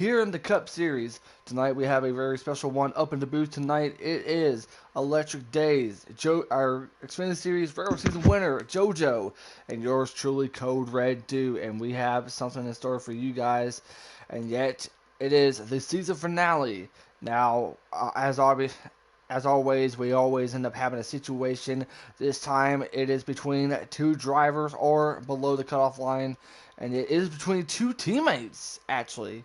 here in the Cup Series. Tonight we have a very special one up in the booth tonight. It is Electric Days. Our Xfinity Series regular season winner, JoJo, and yours truly, Code Red Do. And we have something in store for you guys. And yet, it is the season finale. Now, as always, we always end up having a situation. This time, it is between two drivers or below the cutoff line, and it is between two teammates, actually,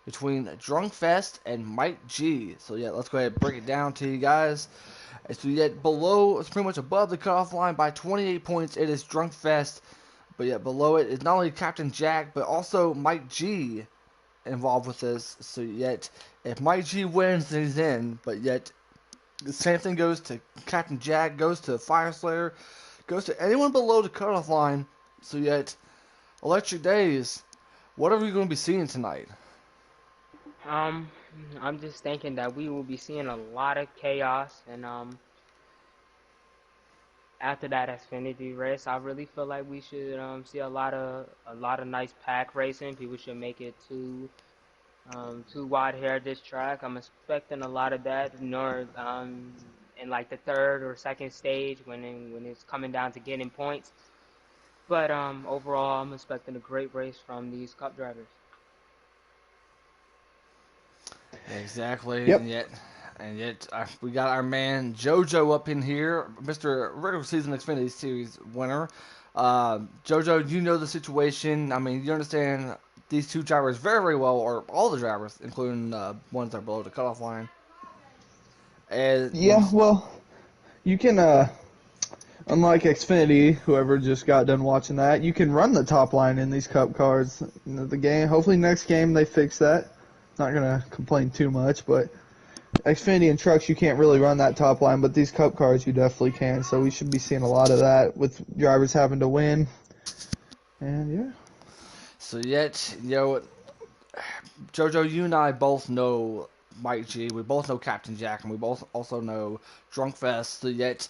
between Drunk Fest and Mike G. So yeah, let's go ahead and break it down to you guys. So yet below, it's pretty much above the cutoff line by 28 points. It is Drunk Fest, but yet below it is not only Captain Jack, but also Mike G involved with this. So yet, if Mike G wins, then he's in. But yet, the same thing goes to Captain Jack, goes to Fire Slayer, goes to anyone below the cutoff line. So yet, Electric Days, what are we going to be seeing tonight? Um, I'm just thinking that we will be seeing a lot of chaos, and after that Xfinity race, I really feel like we should see a lot of nice pack racing. People should make it too wide here at this track. I'm expecting a lot of that, nor in like the third or second stage when it's coming down to getting points. But overall, I'm expecting a great race from these Cup drivers. Exactly, Yep. and yet we got our man JoJo up in here, Mr. Regular Season Xfinity Series winner. JoJo, you know the situation. I mean, you understand these two drivers very, very well, or all the drivers, including ones that are below the cutoff line. And when you, Yeah, well, you can, unlike Xfinity, whoever just got done watching that, you can run the top line in these Cup cars. The game, hopefully next game they fix that. Not going to complain too much, but Xfinity and trucks, you can't really run that top line, but these Cup cars, you definitely can. So we should be seeing a lot of that with drivers having to win. And yeah. so yet, JoJo, you and I both know Mike G. We both know Captain Jack, and we both also know Drunk Fest. So yet,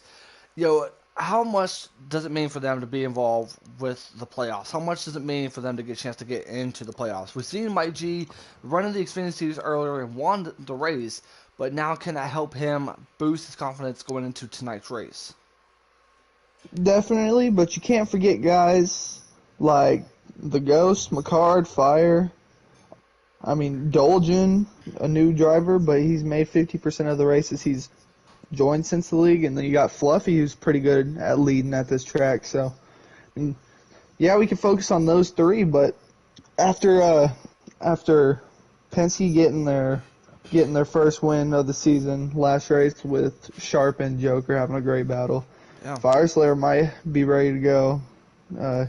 how much does it mean for them to be involved with the playoffs? How much does it mean for them to get a chance to get into the playoffs? We've seen Mike G running the Xfinity Series earlier and won the race, but now can that help him boost his confidence going into tonight's race? Definitely, but you can't forget guys like the Ghost, McCard, Fire. I mean, Dolgen, a new driver, but he's made 50% of the races he's joined since the league. And then you got Fluffy, who's pretty good at leading at this track. So, and yeah, we can focus on those three, but after Penske getting their first win of the season last race with Sharp and Joker having a great battle, Yeah. Fire Slayer might be ready to go uh,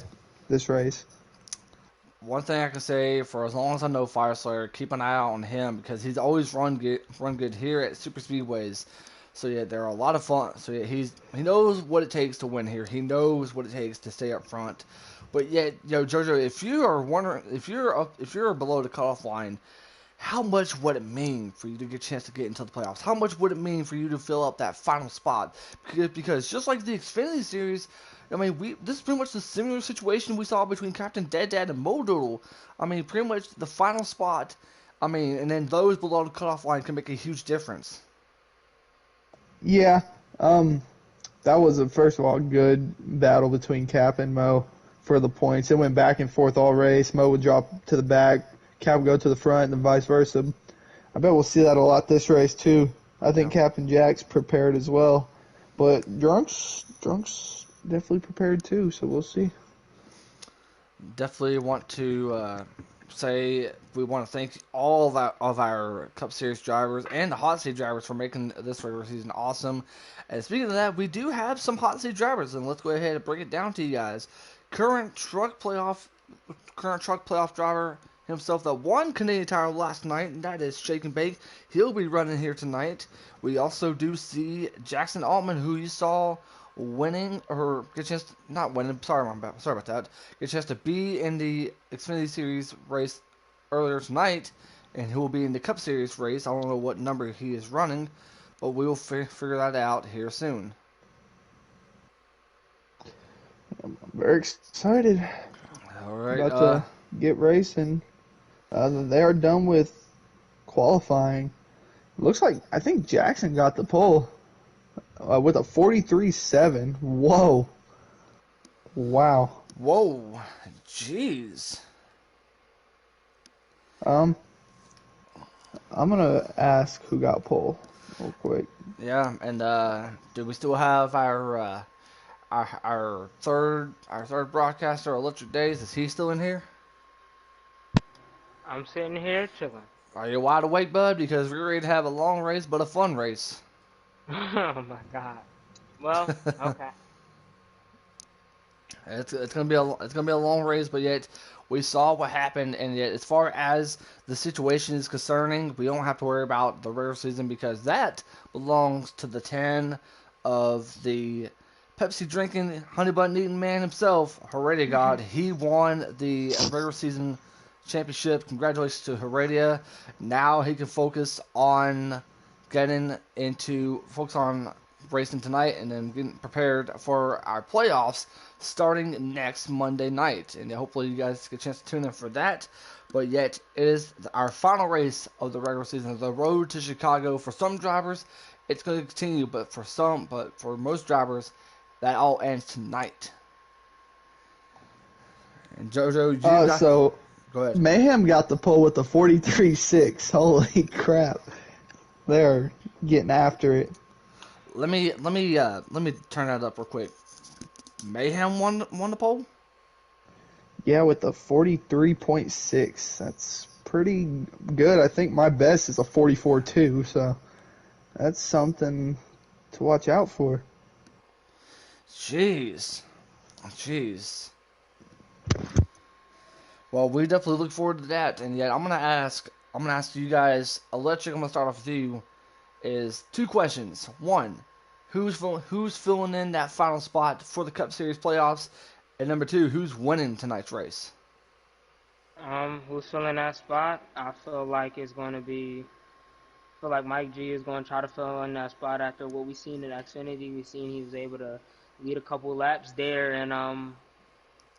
this race. One thing I can say, for as long as I know Fire Slayer, keep an eye out on him because he's always run good here at super speedways. So yeah, they're a lot of fun. So yeah, he knows what it takes to win here. He knows what it takes to stay up front. But yet, Jojo, if you are wondering, if you're below the cutoff line, how much would it mean for you to get a chance to get into the playoffs? How much would it mean for you to fill up that final spot? Because just like the Xfinity Series, I mean, this is pretty much the similar situation we saw between Captain Dead Dad and Modoodle. I mean, pretty much the final spot. I mean, and then those below the cutoff line can make a huge difference. Yeah, um, that was a first of all good battle between Cap and Mo for the points. It went back and forth all race. Mo would drop to the back, Cap would go to the front, and then vice versa. I bet we'll see that a lot this race too. I think Yeah. Cap and Jack's prepared as well, but Drunk's definitely prepared too. So we'll see. Definitely want to say we want to thank all of our Cup Series drivers and the Hot Seat drivers for making this regular season awesome. And speaking of that, we do have some Hot Seat drivers, and let's go ahead and bring it down to you guys. Current truck playoff, current truck playoff driver himself that won Canadian Tire last night, and that is Shake and Bake. He'll be running here tonight. We also do see Jackson Altman, who you saw winning or get a chance to, not winning. Sorry about that. Get a chance to be in the Xfinity Series race earlier tonight, and he will be in the Cup Series race. I don't know what number he is running, but we will figure that out here soon. I'm very excited. All right. About to get racing. They are done with qualifying. Looks like I think Jackson got the pole with a 43.7. Whoa. Wow. Whoa, jeez. Um, I'm gonna ask who got pole real quick. Yeah, and do we still have our third broadcaster, Electric Days? Is he still in here? I'm sitting here chilling. Are you wide awake, bud? Because we're ready to have a long race, but a fun race. Oh my God. Well, okay. It's gonna be a long race, but yet we saw what happened, and yet as far as the situation is concerning, we don't have to worry about the regular season because that belongs to the 10 of the Pepsi drinking, honey bun eating man himself, Heredia God. He won the regular season championship. Congratulations to Heredia. Now he can focus on racing tonight and then getting prepared for our playoffs starting next Monday night. And hopefully you guys get a chance to tune in for that. But yet, it is our final race of the regular season, the road to Chicago. For some drivers, it's going to continue, but for most drivers, that all ends tonight. And JoJo, So go ahead. Mayhem got the pole with the 43.6. Holy crap. They're getting after it. Let me turn that up real quick. Mayhem won the pole. Yeah, with the 43.6. That's pretty good. I think my best is a 44.2, so that's something to watch out for. Jeez. Well, we definitely look forward to that. And yet, I'm gonna ask you guys, Electric. I'm gonna start off with you. Is two questions. One, who's filling in that final spot for the Cup Series playoffs? And number two, who's winning tonight's race? Who's filling that spot? I feel like it's going to be. I feel like Mike G is going to try to fill in that spot after what we seen in Xfinity. We seen he was able to lead a couple laps there, and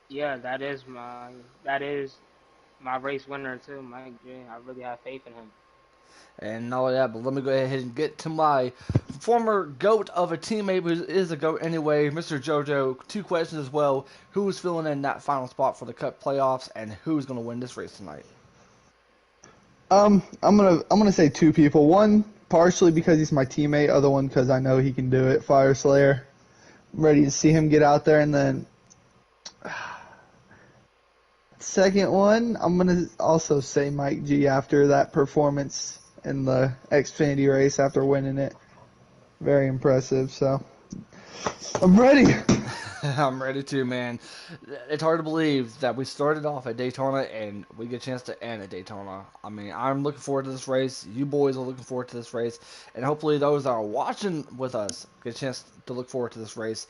yeah, that is my race winner too, Mike G. I really have faith in him. And not only that, but let me go ahead and get to my former GOAT of a teammate who is a GOAT anyway, Mr. JoJo. Two questions as well. Who's filling in that final spot for the Cup playoffs, and who's going to win this race tonight? I'm gonna say two people. One partially because he's my teammate. Other one because I know he can do it. Fire Slayer. I'm ready to see him get out there. And then second one, I'm gonna also say Mike G after that performance in the Xfinity race after winning it. Very impressive. So I'm ready. I'm ready too, man. It's hard to believe that we started off at Daytona and we get a chance to end at Daytona. I mean, I'm looking forward to this race. You boys are looking forward to this race. And hopefully those that are watching with us get a chance to look forward to this race.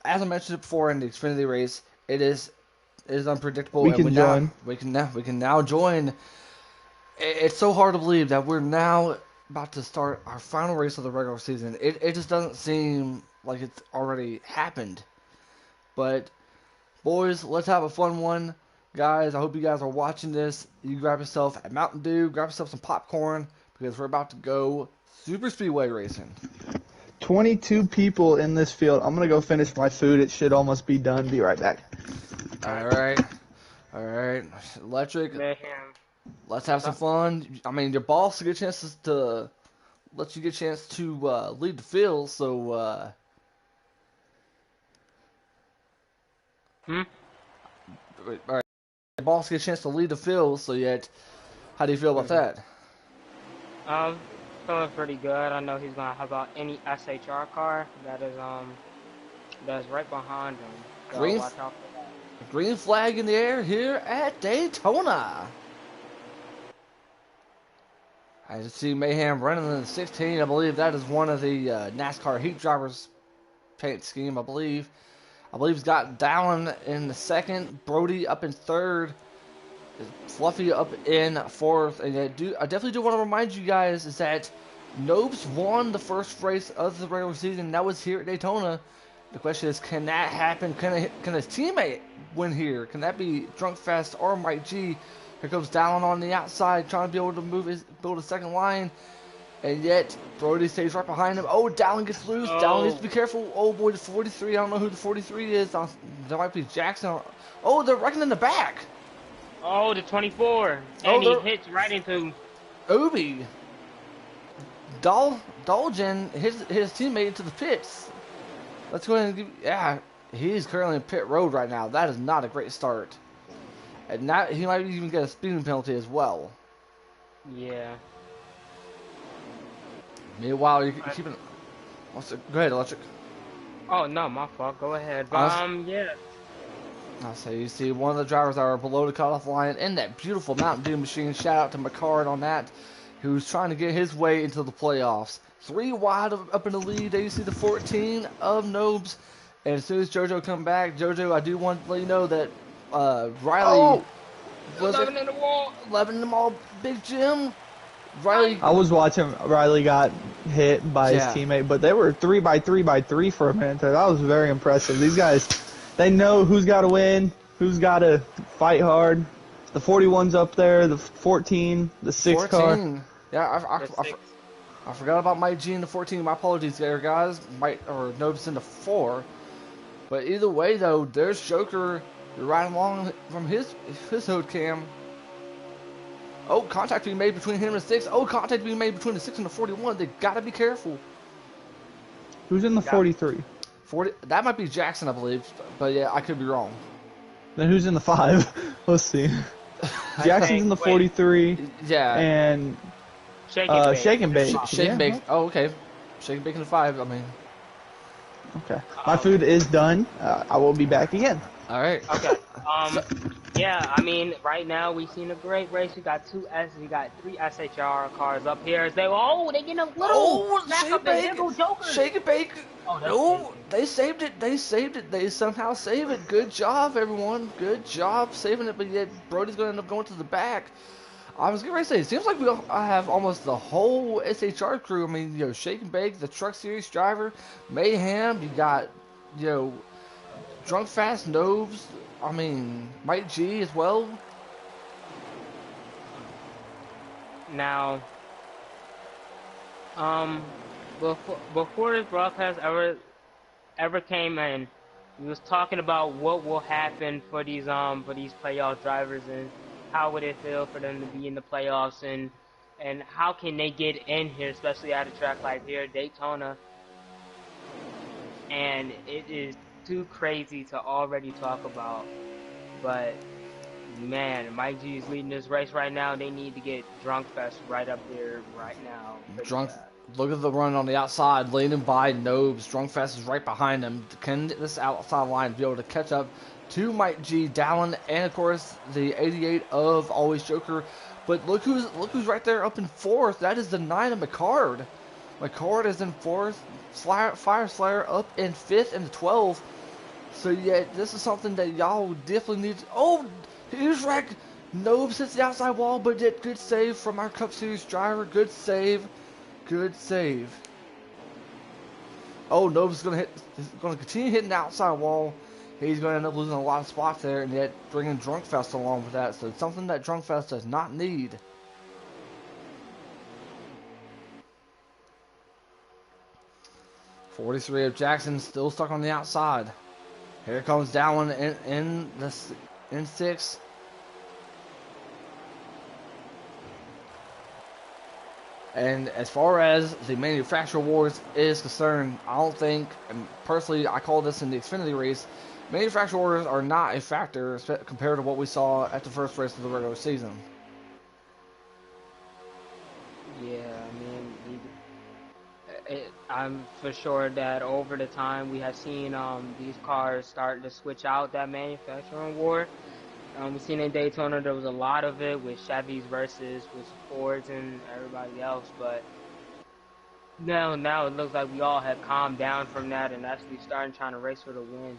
As I mentioned before in the Xfinity race, it is unpredictable, We and can join. we can now join. It's so hard to believe that we're now about to start our final race of the regular season. It just doesn't seem like it's already happened. But boys, let's have a fun one, guys. I hope you guys are watching this. You grab yourself a Mountain Dew, grab yourself some popcorn because we're about to go super speedway racing. 22 people in this field. I'm gonna go finish my food. It should almost be done. Be right back. All right, Electric. Mayhem. Let's have some fun. I mean, your boss will get a chance to let you get a chance to lead the field. So, Hmm. all right, your boss get a chance to lead the field. So, yet, how do you feel about Mhm. that? Um, Feeling pretty good. I know he's gonna have about any SHR car that's right behind him. So Green, watch out for that. green flag in the air here at Daytona. I just see Mayhem running in the 16. I believe that is one of the NASCAR heat drivers paint scheme. I believe he's got Dallin in the second, Brody up in third, Fluffy up in fourth. And I definitely do want to remind you guys is that Nobes won the first race of the regular season. That was here at Daytona. The question is, can that happen? Can his teammate win here? Can that be Drunk Fest or Mike G? Here comes Dallin on the outside, trying to be able to build a second line. And yet, Brody stays right behind him. Oh, Dallin gets loose. Dallin needs to be careful. Oh, boy, the 43. I don't know who the 43 is. That might be Jackson. Oh, they're wrecking in the back. Oh, the 24. Oh, And he hits right into Obi. Dolgen his teammate into the pits. Let's go ahead and yeah, he's currently in pit road right now. That is not a great start. And now he might even get a speeding penalty as well. Yeah. Meanwhile, you're keeping. Go ahead, Electric. Oh no, my fault. Go ahead. Yeah. I'll say you see one of the drivers that are below the cutoff line in that beautiful Mountain Dew machine. Shout out to McCard on that, who's trying to get his way into the playoffs. 3 wide up in the lead. There you see the 14 of Nobes. And as soon as JoJo come back, JoJo, I do want to let you know that Riley was 11 in the wall. 11 in the mall. Big Jim. Riley. I was watching. Riley got hit by his teammate, but they were 3x3x3 for a minute there. That was very impressive. These guys, they know who's got to win, who's got to fight hard. The 41's up there, the 14, the 6 car. Yeah, I forgot about Mike G in the 14. My apologies there, guys. Nobes in the 4. But either way, though, there's Joker right along from his hood cam. Oh, contact being made between him and the 6. Oh, contact being made between the 6 and the 41. They gotta be careful. Who's in the 43? 40. That might be Jackson, I believe. But yeah, I could be wrong. Then who's in the 5? Let's see. Jackson's in the 43. Yeah. And Shake and Bake. Shake and Bake. Oh, okay. Shake and Bake in the 5. I mean. Okay. My food is done. I will be back again. All right. Okay. Yeah, I mean, right now we've seen a great race. We got 3 SHR cars up here. They getting a little back up the hill, Joker. Shake and Bake. Oh, no, they saved it. They saved it. They somehow saved it. Good job, everyone. Good job saving it. But yet Brody's going to end up going to the back. I was going to say, it seems like I have almost the whole SHR crew. I mean, Shake and Bake, the Truck Series driver, Mayhem. You got, Drunk Fast Nobes. I mean, Mike G as well. Now, before this broadcast ever came in, we was talking about what will happen for these playoff drivers and how would it feel for them to be in the playoffs and how can they get in here, especially at a track like here, Daytona. And it is too crazy to already talk about, but man, Mike G is leading this race right now. They need to get Drunk Fest right up there right now. Look at the run on the outside, leading by Nobes. Drunk Fest is right behind him. Can this outside line be able to catch up to Mike G, Dallin, and of course the 88 of Always Joker? But look who's right there up in 4th. That is the 9 of McCard. McCard is in 4th. Fire Slayer up in 5th and the 12. So yeah, this is something that y'all definitely need. Oh, here's wreck. Nobes hits the outside wall, but yet good save from our Cup Series driver. Good save. Good save. Oh, Nobes is gonna continue hitting the outside wall. He's gonna end up losing a lot of spots there, and yet bringing Drunk Fest along with that. So it's something that Drunk Fest does not need. .43 of Jackson still stuck on the outside. Here comes Dallin in 6. And as far as the manufacturer wars is concerned, I don't think, and personally I call this in the Xfinity race, manufacturer wars are not a factor compared to what we saw at the first race of the regular season. Yeah, I mean, I'm for sure that over the time we have seen these cars starting to switch out that manufacturing war. We've seen in Daytona there was a lot of it with Chevys versus with Fords and everybody else, but now it looks like we all have calmed down from that and actually starting trying to race for the win.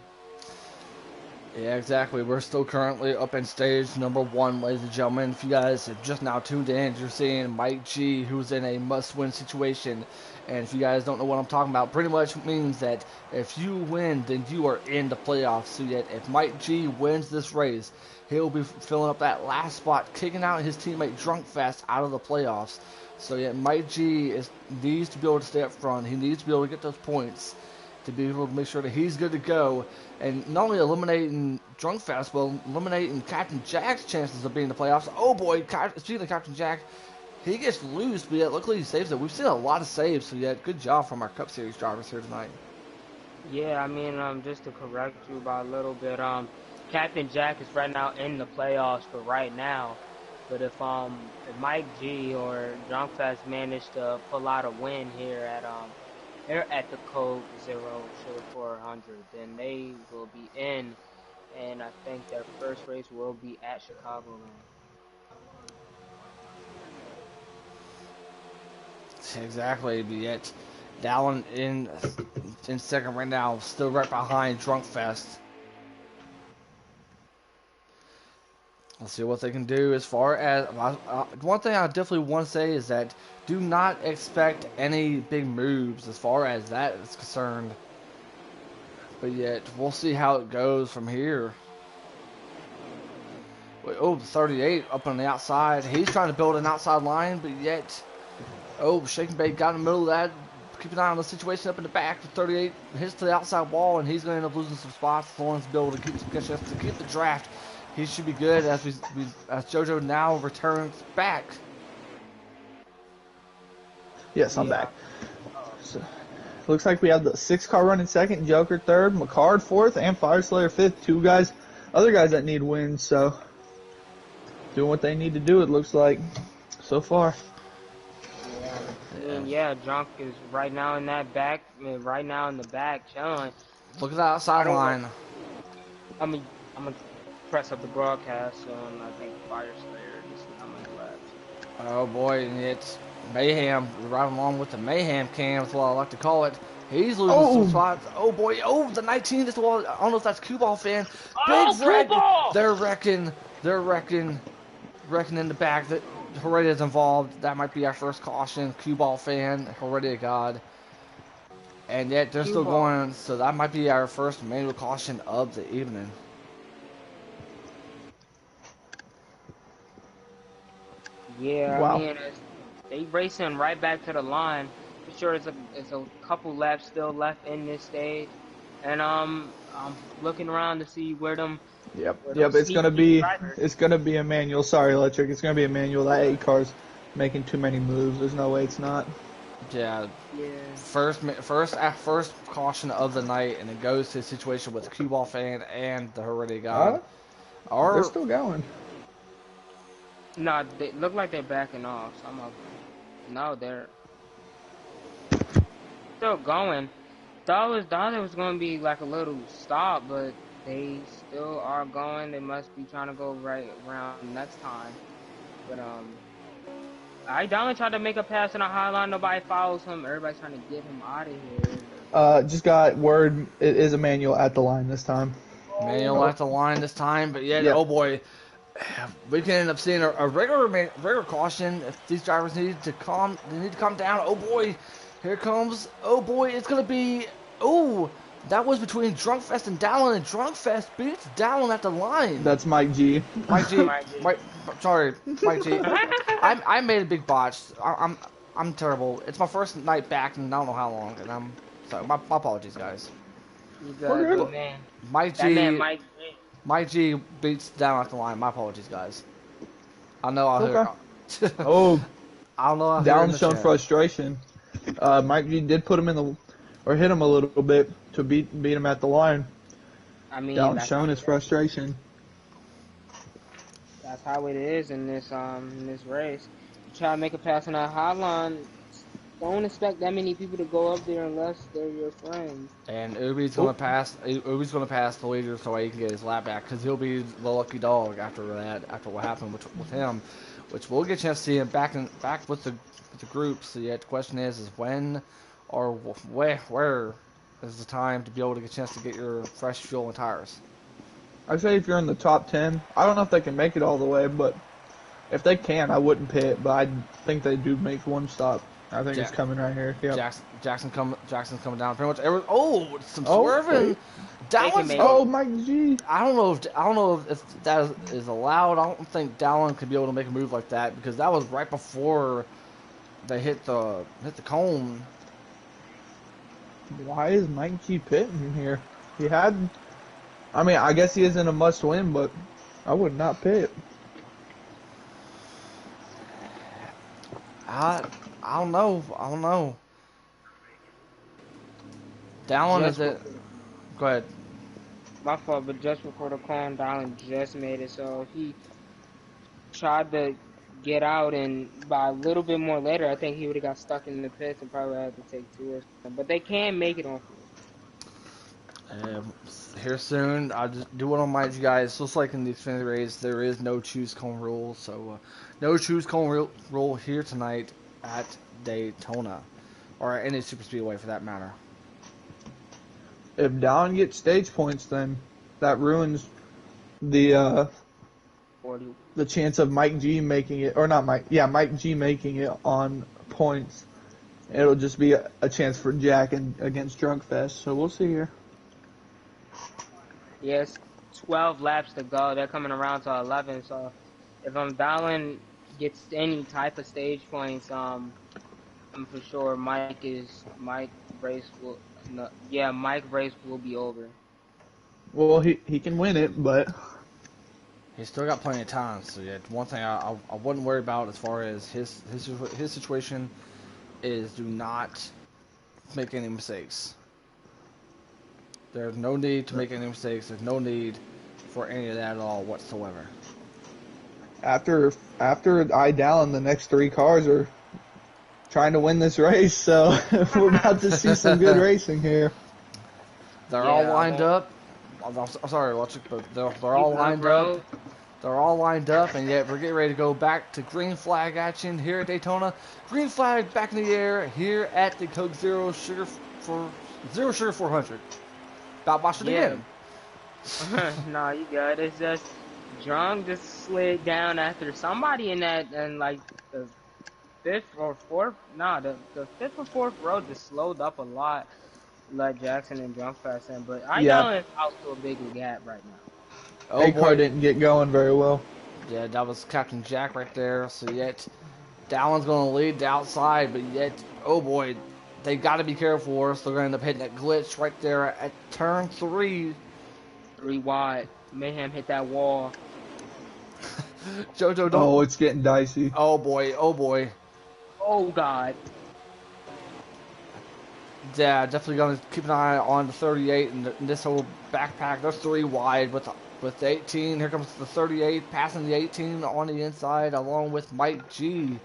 Yeah, exactly. We're still currently up in stage number 1, ladies and gentlemen. If you guys have just now tuned in, you're seeing Mike G, who's in a must-win situation. And if you guys don't know what I'm talking about, pretty much means that if you win, then you are in the playoffs. So that if Mike G wins this race, he'll be filling up that last spot, kicking out his teammate Drunk Fest out of the playoffs. So yeah, Mike G needs to be able to stay up front. He needs to be able to get those points to be able to make sure that he's good to go. And not only eliminating Drunk Fest, but eliminating Captain Jack's chances of being in the playoffs. Oh boy, speaking of Captain Jack, he gets loose, but yet luckily he saves it. We've seen a lot of saves, so yeah, good job from our Cup Series drivers here tonight. Yeah, I mean, just to correct you by a little bit, Captain Jack is right now in the playoffs for right now. But if Mike G or Junkfest manage to pull out a win here at the Code 0400, then they will be in, and I think their first race will be at Chicagoland. Exactly, but yet Dallin in second right now, still right behind Drunk Fest. Let's see what they can do as far as one thing I definitely want to say is that do not expect any big moves as far as that is concerned. But yet we'll see how it goes from here. Oh, 38 up on the outside. He's trying to build an outside line, but yet, oh, Shaking Bait got in the middle of that. Keep an eye on the situation up in the back. 38 hits to the outside wall, and he's going to end up losing some spots. Thorne's able to keep the draft. He should be good as as JoJo now returns back. Yes, I'm back. So, looks like we have the 6-car running second, Joker third, McCard fourth, and Fireslayer fifth. Other guys that need wins, so doing what they need to do, it looks like, so far. Yeah, Junk is right now in the back, chilling. Look at that outside line. I'm gonna press up the broadcast on, I think, Fireslayer, just how many laps. Oh boy, and it's Mayhem right along with the Mayhem cam, that's what I like to call it. He's losing some spots. Oh boy, the 19 is the wall. I don't know if that's Q-Ball fan. Big wreck. They're wrecking in the back. That Heredia's involved. That might be our first caution. Q-Ball fan, Heredia God. And yet they're still going, so that might be our first manual caution of the evening. Yeah, wow. I mean, they racing right back to the line. For sure, it's a couple laps still left in this stage, and I'm looking around to see where them. Yep. It's gonna be a manual. Sorry, Electric. It's gonna be a manual. That 8 car's making too many moves. There's no way it's not. Yeah. First caution of the night, and it goes to a situation with Q-Ball fan and the Heredia God. They're still going. No, they look like they're backing off. No, they're still going. Thought it was going to be like a little stop, but they still are going. They must be trying to go right around next time. But Donald tried to make a pass in a high line. Nobody follows him. Everybody's trying to get him out of here. Just got word it is a manual at the line this time. Manual at the line this time, but yet, oh boy. We can end up seeing a regular caution if these drivers need to calm down. Oh boy, here comes. Oh boy, it's gonna be. Oh, that was between Drunkfest and Dallin, and Drunkfest beats Dallin at the line. That's Mike G. Mike G. Sorry, Mike G. I made a big botch. I'm terrible. It's my first night back, and I don't know how long. And I'm sorry. My apologies, guys. Good man. Mike G beats down at the line. My apologies, guys. I know I heard. I don't know. Down showing frustration. Mike G did put him hit him a little bit to beat him at the line. I mean, Down showing his frustration. That's how it is in this race. You try to make a pass on a high line. Don't expect that many people to go up there unless they're your friends. And Ubi's gonna pass. Ubi's gonna pass the leader so he can get his lap back because he'll be the lucky dog after that. After what happened with him, which we'll get a chance to see him back with the group. So yet the question is when or where is the time to be able to get a chance to get your fresh fuel and tires? I'd say if you're in the top 10, I don't know if they can make it all the way, but if they can, I wouldn't pit. But I think they do make one stop. I think it's coming right here. Yep. Jackson's coming down pretty much. Some swerving. They can Dallon's make Oh, it. Mike G. I don't know if that is allowed. I don't think Dallin could be able to make a move like that because that was right before they hit the cone. Why is Mike G pitting here? He had. I mean, I guess he isn't a must-win, but I would not pit. I I don't know. I don't know. Dallin is Just it? before, Go ahead. my fault, but just before the cone, Dallin just made it. So if he tried to get out, and by a little bit more later, I think he would have got stuck in the pits and probably had to take two or something. But they can make it on foot. Um, Here soon. I just do want to remind you guys. Just like in the Xfinity race, there is no choose cone rule. So no choose cone rule here tonight at Daytona, or any super speedway for that matter. If Dallin gets stage points, then that ruins the 40. the chance of Mike G making it, or not Mike, yeah, Mike G making it on points. It'll just be a chance for Jack against Drunk Fest. So we'll see here. Yes, 12 laps to go. They're coming around to 11. So if Dallin gets any type of stage points, I'm for sure Mike race will no, yeah, Mike race will be over. Well, he can win it, but He's still got plenty of time. So yeah, one thing I wouldn't worry about as far as his situation is do not make any mistakes. There's no need to make any mistakes. There's no need for any of that at all whatsoever. after Dallin, the next three cars are trying to win this race, so we're about to see some good racing here. They're Yeah, all lined up. I'm sorry, Electric, but they're all lined up. They're all lined up, and yet we're getting ready to go back to green flag action here at Daytona. Green flag back in the air here at the Coke Zero Sugar 400. About watch it Yeah. again. No, you good. It's just Drunk just slid down after somebody in that and like the fifth or fourth. No, the fifth or fourth row just slowed up a lot. Let Jackson and Drunk pass in, but I Yeah, down is out to a bigger gap right now. Oh A car boy, didn't get going very well. yeah, that was Captain Jack right there. So yet, Dallon's going to lead the outside, but yet, oh boy, they got to be careful, or else they're going to end up hitting that glitch right there at turn 3. 3 wide. Mayhem hit that wall. JoJo, don't. Oh, it's getting dicey. Oh boy, oh boy. Oh God. Yeah, definitely going to keep an eye on the 38 and this whole backpack. There's 3 wide with the 18. Here comes the 38, passing the 18 on the inside, along with Mike G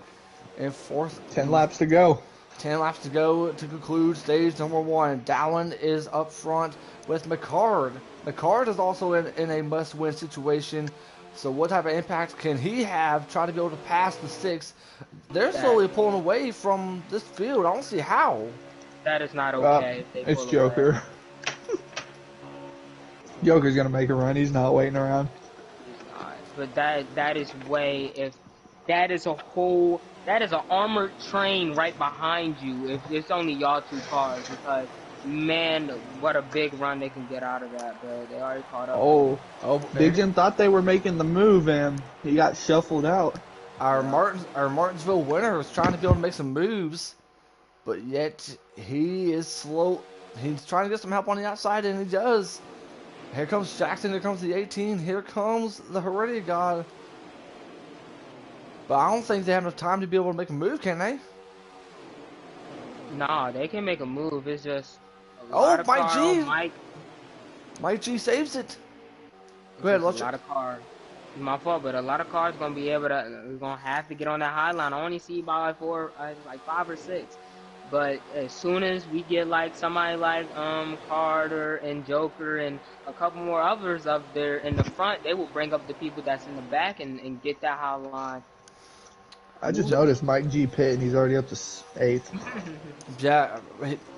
in fourth. 10 laps to go. 10 laps to go to conclude stage number 1. Dallin is up front with McCard. McCard is also in a must-win situation. So what type of impact can he have trying to be able to pass the 6? They're slowly pulling away from this field. I don't see how. That is not okay. If they It's pull Joker. Away. Joker's gonna make a run. He's not waiting around. He's not. But that is way if that is an armored train right behind you if it's only y'all 2 cars because man, what a big run they can get out of that, but they already caught up. Oh, Big Jim thought they were making the move, and he got shuffled out. Our Martinsville winner was trying to be able to make some moves, but yet he is slow. He's trying to get some help on the outside, and he does. Here comes Jackson. Here comes the 18. Here comes the Heredia God. But I don't think they have enough time to be able to make a move, can they? Nah, they can make a move. It's just a lot of Mike G. Mike. Mike G saves it. Go ahead, let's. A lot of cars. It's my fault, but a lot of cars gonna be able to. Gonna have to get on that high line. I only see by like 5 or 6. But as soon as we get like somebody like Carter and Joker and a couple more others up there in the front, they will bring up the people that's in the back and get that high line. I just noticed Mike G pit, and he's already up to 8th. Yeah,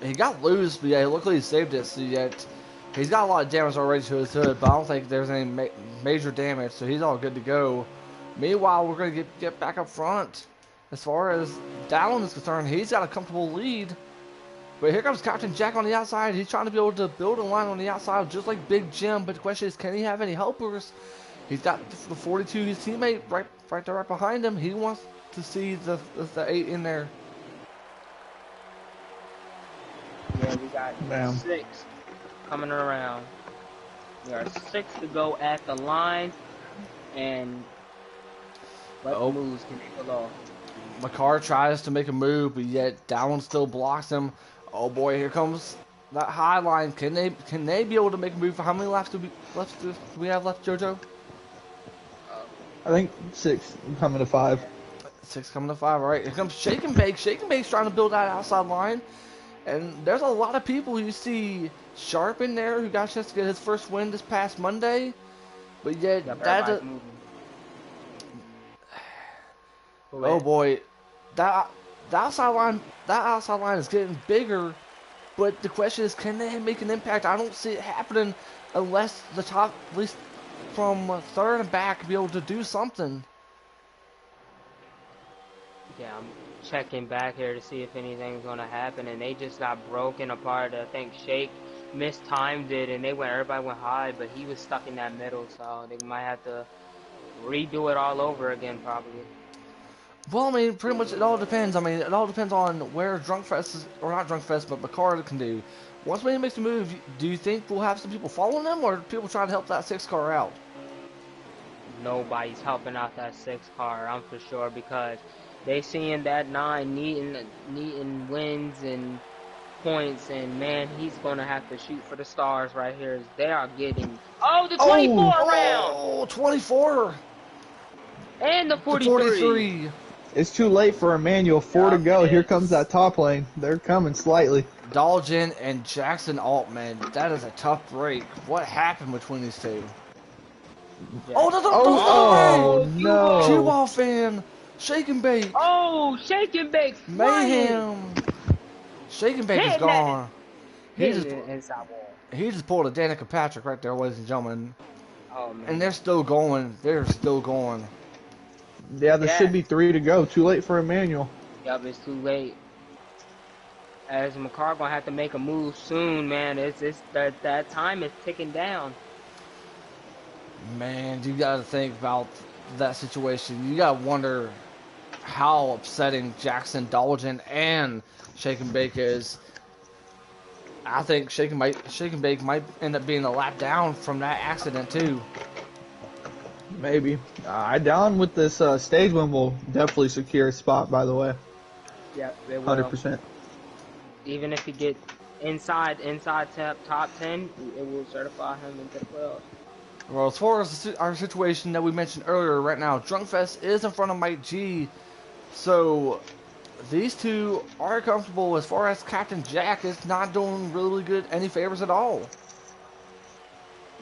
he got loose, but yeah, luckily he saved it. So yet he's got a lot of damage already to his hood, but I don't think there's any major damage, so he's all good to go. Meanwhile, we're gonna get back up front. As far as Dallin is concerned, he's got a comfortable lead. But here comes Captain Jack on the outside. He's trying to be able to build a line on the outside just like Big Jim. But the question is, can he have any helpers? He's got the 42, his teammate, right there, right behind him. He wants to see the 8 in there. Yeah, we got 6 coming around. We are 6 to go at the line, and what moves can they pull off? McCarr tries to make a move, but yet Dallin still blocks him. Oh boy, here comes that high line. Can they be able to make a move? How many laps do we have left, JoJo? I think 6 coming to 5. 6 coming to 5. All right, here comes Shake and Bake. Shake and Bake's trying to build that outside line. And there's a lot of people. You see Sharp in there, who got a chance to get his first win this past Monday. But yet, oh boy, that outside line is getting bigger. But the question is, can they make an impact? I don't see it happening unless the top, at least from third and back, be able to do something. Yeah, I'm checking back here to see if anything's gonna happen, and they just got broken apart. I think Shake mistimed it, and everybody went high, but he was stuck in that middle, so they might have to redo it all over again, probably. Well, I mean, pretty much it all depends. I mean, it all depends on where Drunkfest is, or not Drunkfest, but McCarr can do. Once he makes a move, do you think we'll have some people following him, or people trying to help that 6 car out? Nobody's helping out that 6 car, I'm for sure, because they seeing that 9 needing wins and points, and man, he's gonna have to shoot for the stars right here. They are getting the 24 round. Oh, 24 and the 43. It's too late for Emmanuel. 4 to go. Here comes that top lane. They're coming slightly. Dalton and Jackson Altman. That is a tough break. What happened between these two? Yeah. Oh, no! Cue-ball fan. Shake and Bake. Oh, Shake and Bake. Mayhem. Shake and Bake is gone. He just pulled a Danica Patrick right there, ladies and gentlemen. Oh, man. And they're still going. Yeah, there should be 3 to go. Too late for Emmanuel. Yup, it's too late. As McCarr gonna have to make a move soon, man. That time is ticking down. Man, you gotta think about that situation. You gotta wonder how upsetting Jackson, Dalton, and Shake and Bake is. I think Shake and Bake might end up being a lap down from that accident too. Maybe. Down with this stage win will definitely secure a spot, by the way. Yep, it will. 100%. Even if he gets inside top 10, it will certify him into the playoffs. Well, as far as our situation that we mentioned earlier, right now, Drunkfest is in front of Mike G. So these two are comfortable. As far as Captain Jack is not doing really good any favors at all.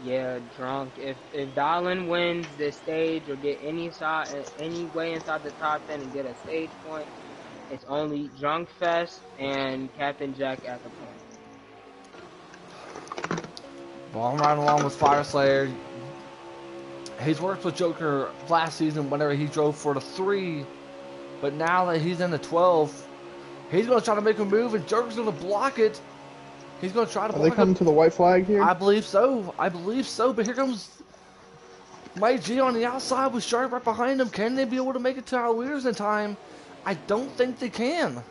Yeah, Drunk. If Dallin wins this stage or get any way inside the top 10 and get a stage point, it's only Drunkfest and Captain Jack at the point. Well, I'm riding along with Fire Slayer. He's worked with Joker last season whenever he drove for the 3, but now that he's in the 12, he's going to try to make a move, and Joker's going to block it. He's going to try to block it. Are they coming to the white flag here? I believe so. But here comes Mike G on the outside with Sharp right behind him. Can they be able to make it to our leaders in time? I don't think they can.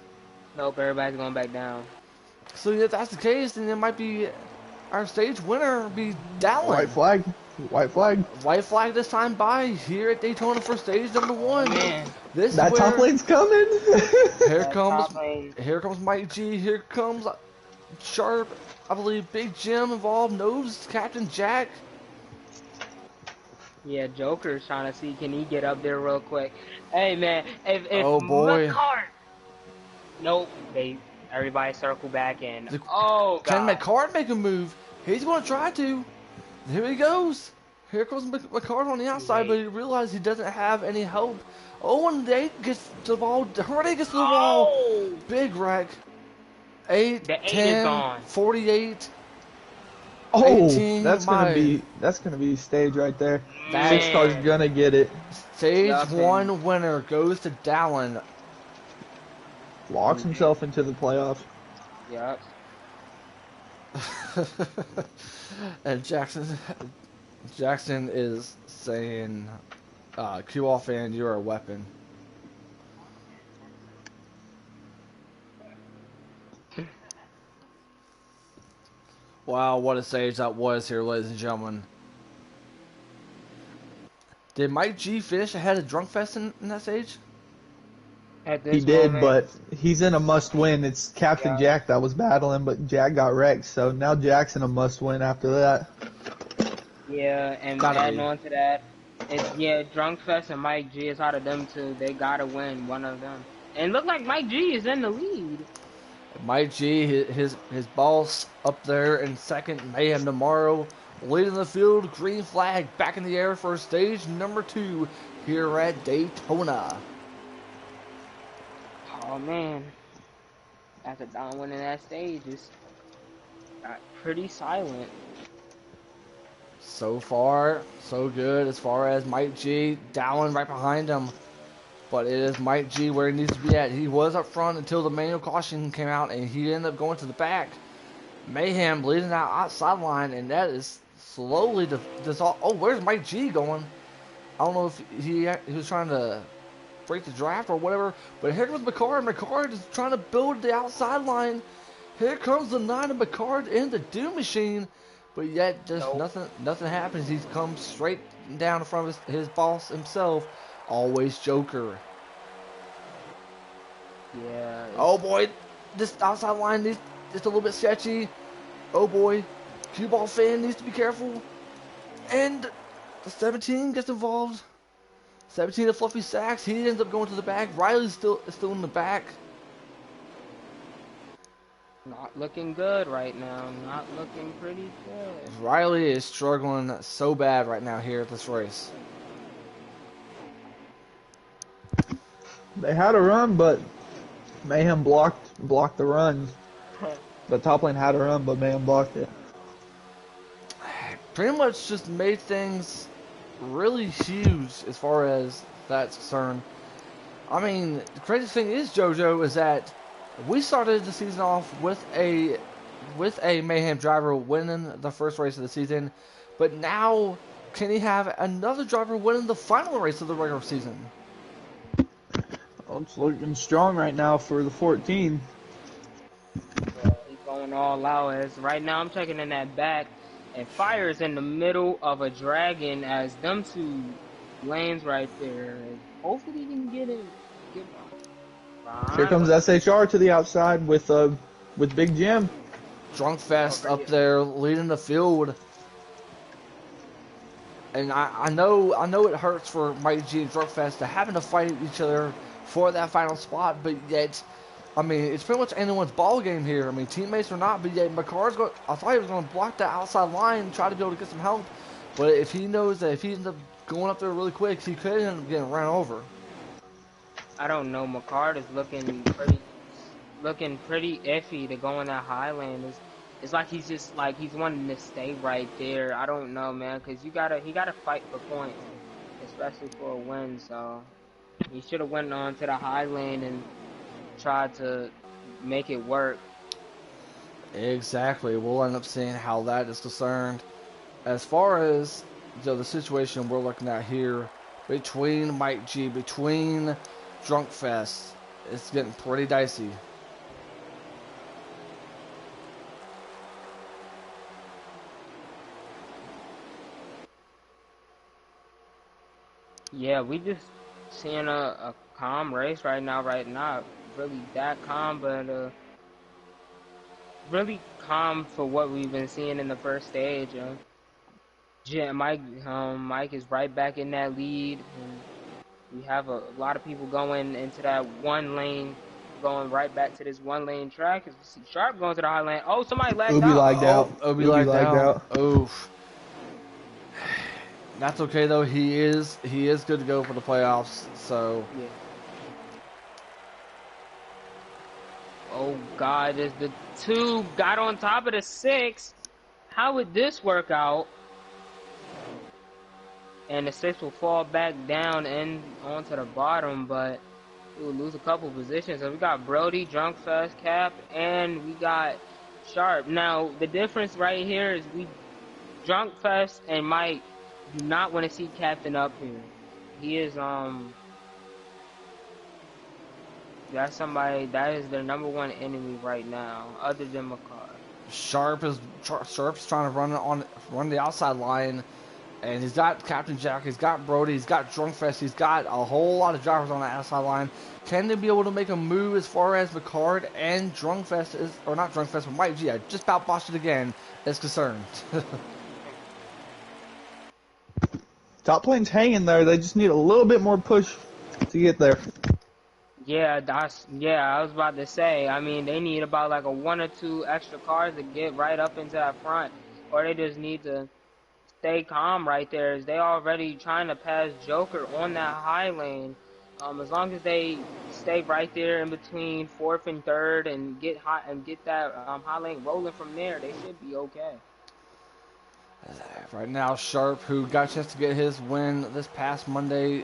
Nope, everybody's going back down. So if that's the case, then it might be our stage winner be Dallin. White flag. White flag this time by here at Daytona for stage number 1. Man, that top lane's coming. Here comes Mike G. Here comes Sharp. I believe Big Jim involved. Knows Captain Jack. Yeah, Joker's trying to see can he get up there real quick. Hey man, if oh boy. McCarr, nope, everybody circle back in. Oh god. Can McCarr make a move? He's going to try to. Here he goes. Here comes McCarr on the outside, but he realizes he doesn't have any help. Oh, and they gets to the ball. Hurdy gets to the ball. Big wreck. 8, the 8 10, is gone. 48. Oh, 18, that's gonna be stage right there. Man. 6 car's gonna get it. Stage 1 winner goes to Dallin. Locks himself into the playoffs. Yep. And Jackson is saying, "Q off and you're a weapon." Wow, what a stage that was here, ladies and gentlemen. Did Mike G finish ahead of Drunkfest in that stage? At He this did, moment, but he's in a must-win. It's Captain yeah. Jack that was battling, but Jack got wrecked, so now Jack's in a must-win after that. Yeah, and Gotta adding be. on to that, Drunk Fest and Mike G is out of them two. They gotta win one of them. And look like Mike G is in the lead. Mike G, his boss up there in second. Mayhem tomorrow, leading the field. Green flag back in the air for stage number 2 here at Daytona. Oh man, after Don winning that stage, it's got pretty silent. So far, so good as far as Mike G. Dowling right behind him. But it is Mike G where he needs to be at. He was up front until the manual caution came out, and he ended up going to the back. Mayhem leading that outside line, and that is slowly dissolved. Oh, where's Mike G going? I don't know if he was trying to break the draft or whatever. But here comes McCard. McCard is trying to build the outside line. Here comes the 9 of McCard in the Doom Machine. But yet, just Nope. nothing happens. He's come straight down in front of his boss himself. Always Joker. Yeah, Oh it's boy, this outside line is just a little bit sketchy. Oh boy, cue ball fan needs to be careful. And the 17 gets involved. 17 to Fluffy Sacks. He ends up going to the back. Riley's still in the back. not looking good right now. Not looking pretty good. Riley is struggling so bad right now here at this race. They had a run, but Mayhem blocked the run. The top lane had a run, but Mayhem blocked it. Pretty much just made things really huge as far as that's concerned. I mean, the craziest thing is, JoJo, is that we started the season off with a Mayhem driver winning the first race of the season, but now can he have another driver winning the final race of the regular season? Well, it's looking strong right now for the 14. Yeah, he's going all out. As right now, I'm checking in that back, and Fire is in the middle of a dragon as them two lanes right there. Hopefully, he can get it. Get Here behind comes him. SHR to the outside with Big Jim. Drunkfest up there leading the field. And I know it hurts for Mike G and Drunkfest to having to fight each other for that final spot, but yet, I mean, it's pretty much anyone's ball game here. I mean, teammates or not, but yet McCarr's going. I thought he was going to block that outside line and try to be able to get some help, but if he knows that if he ends up going up there really quick, he could end up getting ran over. I don't know. McCard is looking pretty iffy to go in that high lane. It's like he's just like he's wanting to stay right there. I don't know, man, because he gotta fight for points, especially for a win. So he should have went on to the high lane and tried to make it work. Exactly. We'll end up seeing how that is concerned. As far as the situation we're looking at here between Mike G, between Drunkfest, it's getting pretty dicey. Yeah, we just seeing a calm race right now. Right now, really that calm, but really calm for what we've been seeing in the first stage. Mike is right back in that lead. And we have a lot of people going into that one lane, going right back to this one lane track. As we see Sharp going to the high lane. Oh, somebody lagged Ubi out. lagged out. Obi Ubi lagged lagged out. out. Oof. That's okay though. He is good to go for the playoffs. So Yeah. Oh God, as the two got on top of the six, how would this work out? And the six will fall back down and onto the bottom, but we would lose a couple positions. So we got Brody, Drunk Fest, Cap, and we got Sharp. Now the difference right here is we Drunk Fest and Mike do not want to see Captain up here. He is that's somebody that is their number one enemy right now, other than McCarr. Sharp's trying to run the outside line, and he's got Captain Jack, he's got Brody, he's got Drunkfest, he's got a whole lot of drivers on the outside line. Can they be able to make a move as far as McCard and Drunkfest is, or not Drunkfest, but Mike G, I just about botched it again, is concerned. Top lane's hanging there. They just need a little bit more push to get there. Yeah, I was about to say. I mean, they need about like a 1 or 2 extra cars to get right up into that front, or they just need to stay calm right there. As they already trying to pass Joker on that high lane. As long as they stay right there in between 4th and 3rd and get hot and get that high lane rolling from there, they should be okay. Right now, Sharp, who got a chance to get his win this past Monday,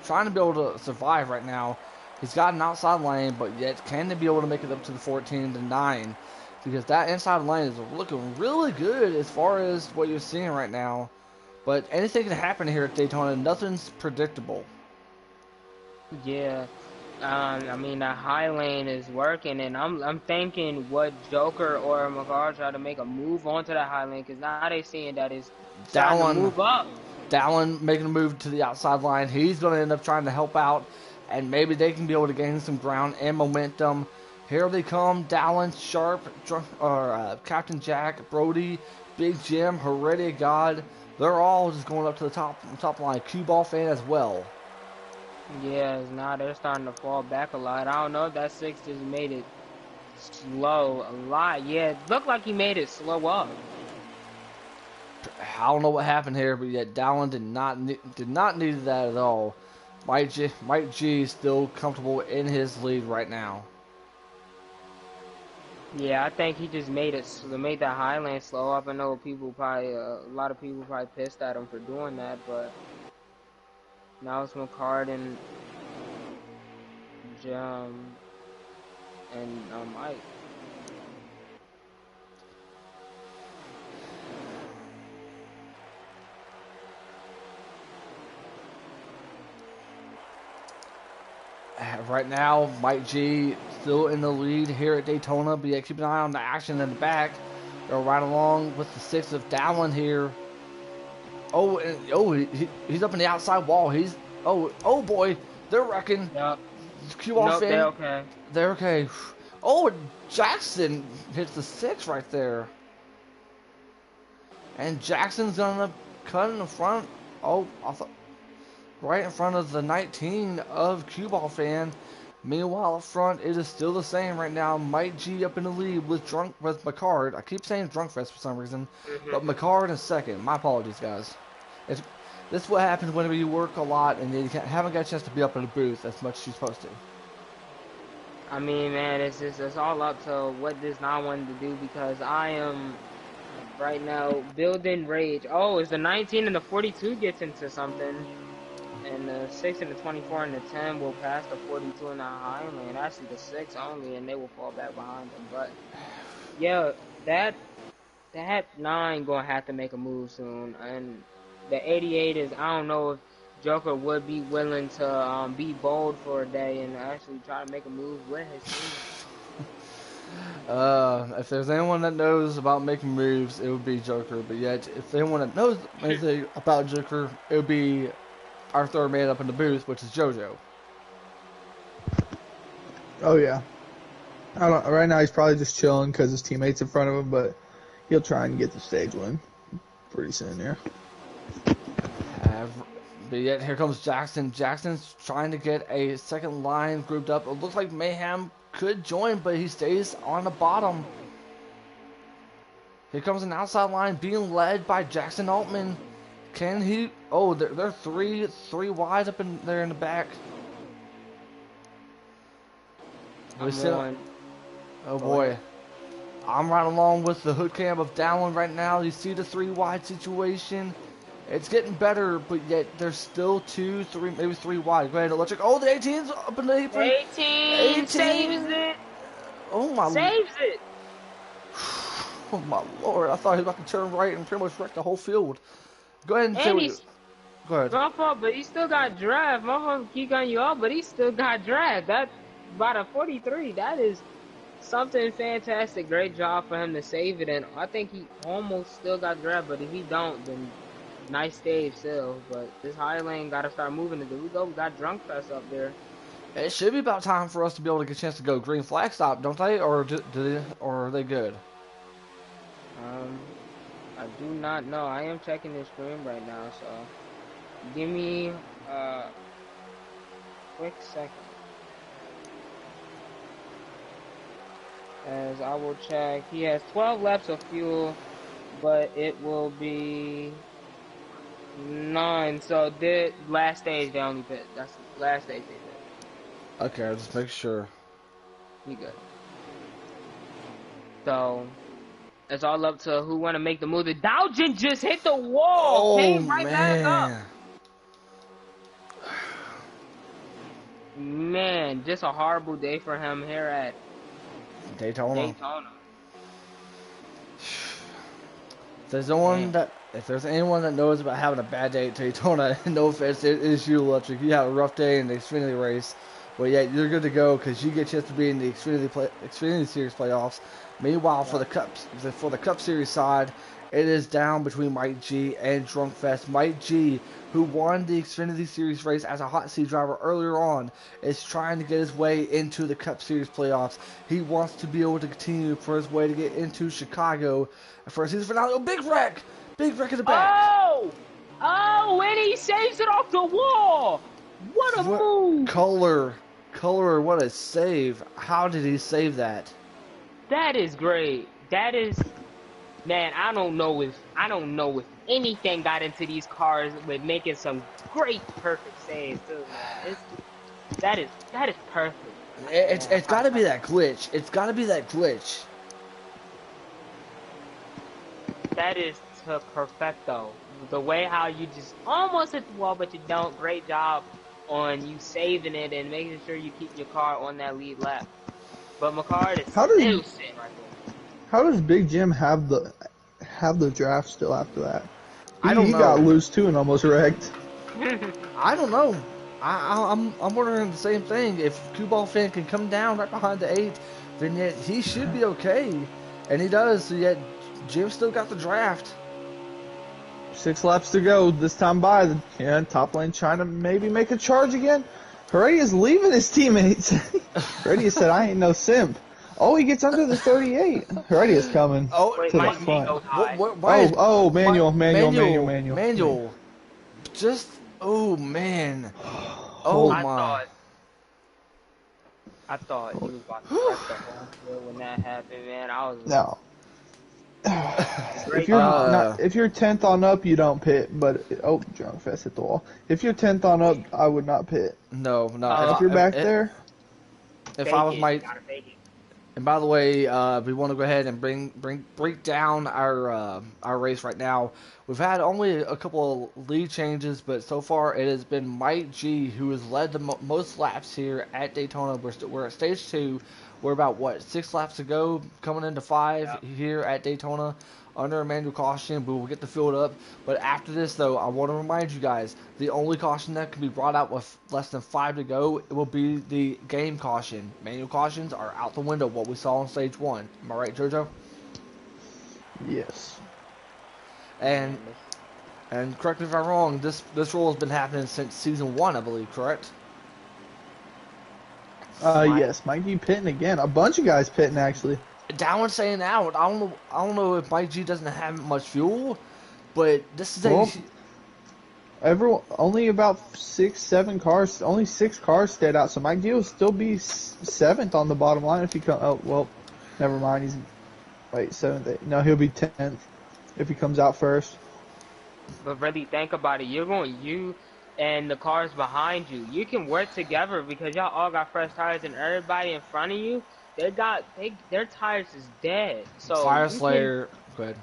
trying to be able to survive right now. He's got an outside lane, but yet can they be able to make it up to the 14-9? Because that inside lane is looking really good as far as what you're seeing right now. But anything can happen here at Daytona. Nothing's predictable. Yeah. I mean, that high lane is working, and I'm thinking what Joker or McCarr try to make a move onto that high lane, because now they seeing that it's starting to move up. Dallin making a move to the outside line. He's going to end up trying to help out, and maybe they can be able to gain some ground and momentum. Here they come, Dallin, Sharp, Captain Jack, Brody, Big Jim, Heredia God. They're all just going up to the top line. Cue Ball fan as well. Yeah, now they're starting to fall back a lot. I don't know if that 6 just made it slow a lot. Yeah, it looked like he made it slow up. I don't know what happened here, but yet Dallin did not need that at all. Mike G is still comfortable in his lead right now. Yeah, I think he just made that high lane slow up. I know a lot of people probably pissed at him for doing that, but now it's McCard and Mike. Right now, Mike G still in the lead here at Daytona, but yeah, keep an eye on the action in the back. They're right along with the 6 of Dallin here. He's up in the outside wall. Oh boy, they're wrecking. Yep. They're okay. They're okay. Oh, Jackson hits the 6 right there. And Jackson's gonna cut in the front. Right in front of the 19 of Cue Ball fan. Meanwhile, up front, it is still the same right now. Mike G up in the lead with McCard. I keep saying Drunkfest for some reason, but McCard in second. My apologies, guys. This is what happens whenever you work a lot and you haven't got a chance to be up in the booth as much as you're supposed to. I mean, man, it's all up to what does not want to do, because I am right now building rage. Oh, is the 19 and the 42 gets into something, and the 6 and the 24 and the 10 will pass the 42 in the high lane. Actually, the 6 only, and they will fall back behind them. But yeah, that 9 gonna have to make a move soon, and the 88 is, I don't know if Joker would be willing to be bold for a day and actually try to make a move with his team. If there's anyone that knows about making moves, it would be Joker. But yet, if anyone that knows anything about Joker, it would be our third man up in the booth, which is JoJo. Oh yeah. Right now he's probably just chilling because his teammates in front of him, but he'll try and get the stage win pretty soon here. But yet here comes Jackson. Jackson's trying to get a second line grouped up. It looks like Mayhem could join, but he stays on the bottom. Here comes an outside line being led by Jackson Altman. Can he? Oh, they're three wide up in there in the back. Oh boy. I'm right along with the hood cam of Dallin right now. You see the 3 wide situation. It's getting better, but yet there's still 2, 3, maybe 3 wide. Go ahead, Electric. Oh, the 18's up in the apron. 18 saves 18. it. Oh my. Saves it. Oh my lord! I thought he was about to turn right and pretty much wreck the whole field. Go ahead and say And what you. he's Go ahead. my fault, but he still got dragged. My fault keep cutting you off, but he still got dragged. That by the 43. That is something fantastic. Great job for him to save it, and I think he almost still got dragged. But if he don't, then nice save still. But this high lane got to start moving. There we go. We got Drunk Fest up there. It should be about time for us to be able to get a chance to go green flag stop, don't they? Or or are they good? I do not know. I am checking the screen right now, so give me a quick second. As I will check, he has 12 laps of fuel, but it will be 9. So the last stage they only pit. That's the last stage they pit. Okay, I'll just make sure. You good. So it's all up to who want to make the move. The Dowgen just hit the wall. Oh Came right back up. man. Man, just a horrible day for him here at Daytona. Daytona. If there's anyone that knows about having a bad day at Daytona, no offense, it is you, Electric. You have a rough day in the Xfinity race, but yeah, you're good to go because you get a chance to be in the Xfinity Series playoffs. Meanwhile, for the Cup Series side, it is down between Mike G and Drunk Fest. Mike G, who won the Xfinity Series race as a hot seat driver earlier on, is trying to get his way into the Cup Series playoffs. He wants to be able to continue for his way to get into Chicago for a season finale. Oh, big wreck! Big wreck in the back. Oh, and he saves it off the wall. What a move! Color, what a save! How did he save that? That is great. That is, man. I don't know if anything got into these cars with making some great, perfect saves too, man. That is perfect. It's got to be that glitch. It's got to be that glitch. That is to perfecto. The way how you just almost hit the wall, but you don't. Great job on you saving it and making sure you keep your car on that lead lap. But McCard is still sitting right there. How does Big Jim have the draft still after that? I don't know. He got loose too and almost wrecked. I don't know. I'm wondering the same thing. If Kubal Fan can come down right behind the 8, then yet he should be okay, and he does. So yet Jim still got the draft. 6 laps to go this time by. Top lane trying to maybe make a charge again. Heredia's leaving his teammates. Heredia said, I ain't no simp. Oh, he gets under the 38. Heredia's coming to the front. Manual. Just, oh, man. Oh, my. I thought he was about to wreck the whole field when that happened, man. I was... No. If you're 10th on up, you don't pit. But Drunk Fest hit the wall. If you're 10th on up, I would not pit. No. If you're back there, if I was and by the way, we want to go ahead and break down our race right now. We've had only a couple of lead changes, but so far it has been Mike G who has led the most laps here at Daytona. We're at stage 2. We're about 6 laps to go, coming into 5 here at Daytona under a manual caution. We will get the field up, but after this though, I want to remind you guys, the only caution that can be brought out with less than 5 to go, it will be the game caution. Manual cautions are out the window, what we saw on stage 1. Am I right, JoJo? Yes. And correct me if I'm wrong, this rule has been happening since season 1, I believe, correct? Yes, Mike G pitting again. A bunch of guys pitting actually. Down and saying out. I don't know if Mike G doesn't have much fuel, but this is only about 6-7 cars. Only 6 cars stayed out, so Mike G will still be 7th on the bottom line if he comes. Oh well, never mind. He's 7th. 8th. No, he'll be 10th if he comes out first. But really, think about it. You and the cars behind you. You can work together because y'all all got fresh tires, and everybody in front of you, their tires is dead. So Fire Slayer, go ahead.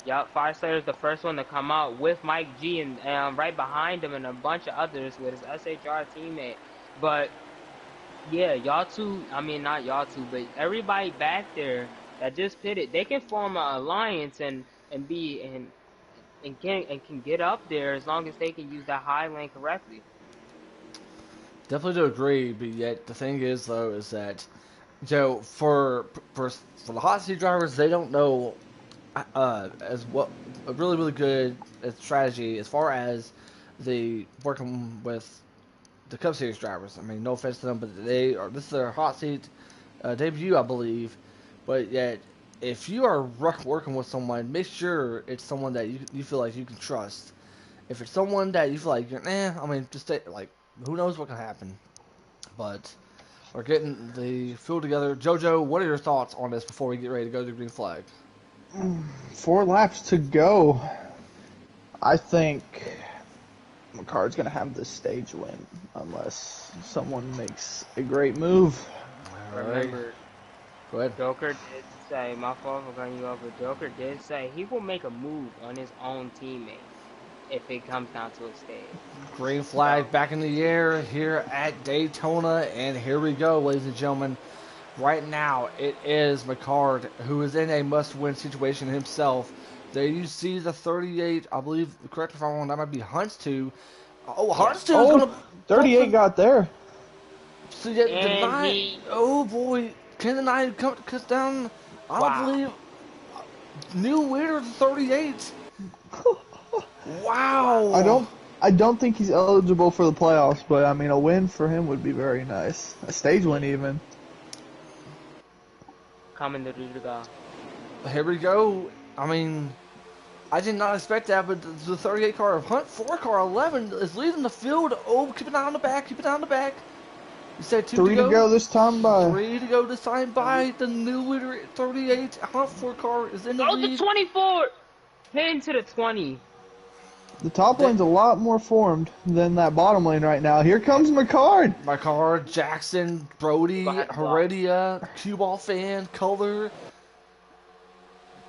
Yup, Fire Slayer is the first one to come out with Mike G and right behind him and a bunch of others with his SHR teammate. But yeah, y'all two, I mean not y'all two, but everybody back there that just pitted, they can form an alliance and be and can get up there as long as they can use that high lane correctly. Definitely do agree, but yet the thing is though is that Joe for the hot seat drivers, they don't know as what a really good strategy as far as the working with the Cup Series drivers. I mean, no offense to them, but this is their hot seat debut, I believe. But yet, if you are working with someone, make sure it's someone that you feel like you can trust. If it's someone that you feel like I mean, just stay, like who knows what can happen. But we're getting the field together. JoJo, what are your thoughts on this before we get ready to go to the green flag? 4 laps to go. I think McCart's going to have this stage win unless someone makes a great move. All right. Remember, Go ahead. Joker did say, my fault for cutting you off, but Joker did say he will make a move on his own teammate if it comes down to a stage. Green flag back in the air here at Daytona, and here we go, ladies and gentlemen. Right now, it is McCard who is in a must-win situation himself. There you see the 38, I believe, correct me if I'm wrong, that might be Hunt's 2. Oh, Hunt's 2 is going to... 38 got there. So yeah, the And 9, oh boy, can the 9 cut down? I Wow. believe new winner 38. Wow. I don't think he's eligible for the playoffs, but I mean a win for him would be very nice. A stage win even. coming to do the go. Here we go. I mean, I did not expect that, but the 38 car of Hunt 4 car 11 is leading the field. Oh, keep it on the back, keep it on the back. You said 2 3 to go this time by. 3 to go this time by the new winner 38. Hunt 4 car is in the Oh, lead. the 24! Heading to the 20. The top lane's a lot more formed than that bottom lane right now. Here comes McCard. McCard, Jackson, Brody, Go ahead, Heredia, Cue Ball fan, Color.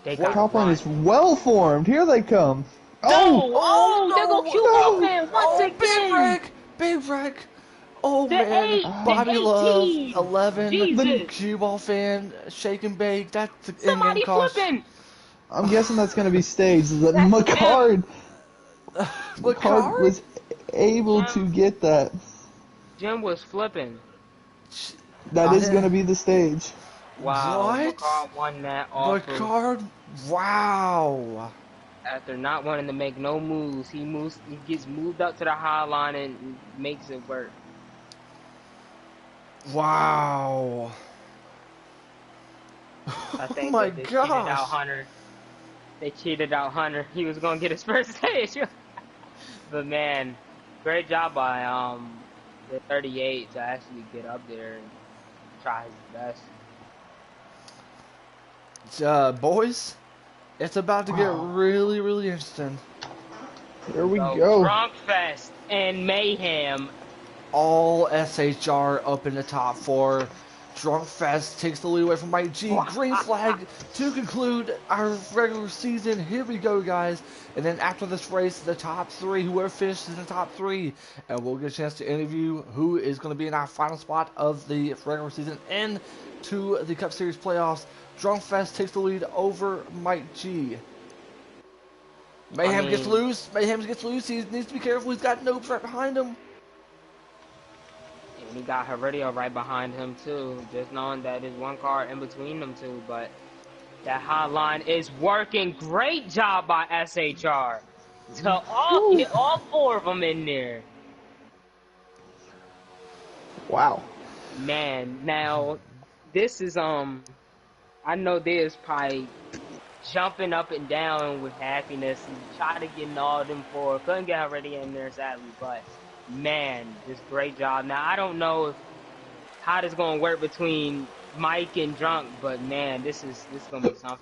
They The got top lane run. is well formed. Here they come. Oh, there go Cue Ball no. fan once Oh, again. Big wreck. Oh, The man. 8, Bobby the Love, 18. 11. Jesus. The Cue Ball fan, Shake and Bake. That's the Somebody in-game cost. flipping. I'm guessing that's going to be staged. That That's McCard McCard? was able to get that. Jim was flipping. That is going to be the stage. Wow. What? McCall won that off of, McCard? Wow. after not wanting to make no moves. He gets moved up to the high line and makes it work. Wow. I Oh think my that they cheated out gosh. Hunter. They cheated out Hunter. He was gonna get his first stage. But man, great job by the 38 to actually get up there and try his best. Boys, it's about to get really interesting. Here we So, go. Drunk Fest and Mayhem. All SHR up in the top 4. Drunk Fest takes the lead away from Mike G. Green flag to conclude our regular season. Here we go, guys. And then after this race, the top 3, whoever finishes in the top 3, and we'll get a chance to interview who is going to be in our final spot of the regular season and to the Cup Series playoffs. Drunk Fest takes the lead over Mike G. Mayhem gets loose. Mayhem gets loose. He needs to be careful. He's got Nopes right behind him. And he got Heredia right behind him too. Just knowing that there's one car in between them two, but that hot line is working. Great job by SHR. So get all 4 of them in there. Wow. Man, now this is I know there's probably jumping up and down with happiness and try to get all them 4. Couldn't get Heredia in there sadly, but man, just great job. Now I don't know how this gonna work between Mike and Drunk, but man, this gonna be something.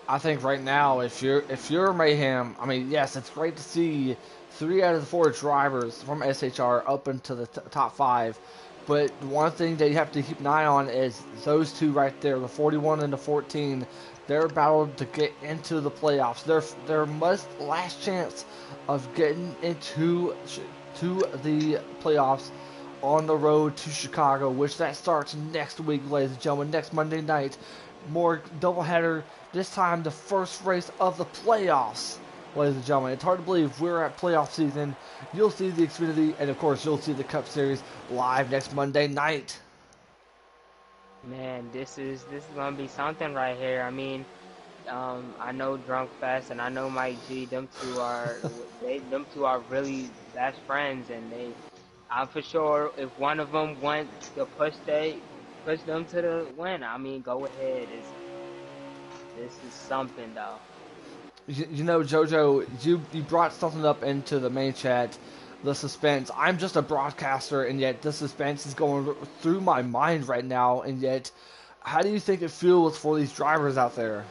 I think right now, if you're Mayhem, I mean, yes, it's great to see 3 out of the 4 drivers from SHR up into the top 5. But one thing that you have to keep an eye on is those two right there, the 41 and the 14. They're battled to get into the playoffs. Their must last chance of getting into to the playoffs on the road to Chicago, which that starts next week, ladies and gentlemen, next Monday night. More doubleheader. This time, the first race of the playoffs, ladies and gentlemen. It's hard to believe we're at playoff season. You'll see the Xfinity, and of course, you'll see the Cup Series live next Monday night. Man, this is gonna be something right here. I mean, I know Drunk Fest and I know Mike G. Them two are really best friends, and I'm for sure if one of them wants to push them to the win. I mean, go ahead. This is something though. You know, Jojo, you brought something up into the main chat, the suspense. I'm just a broadcaster, and yet the suspense is going through my mind right now, and yet, how do you think it feels for these drivers out there?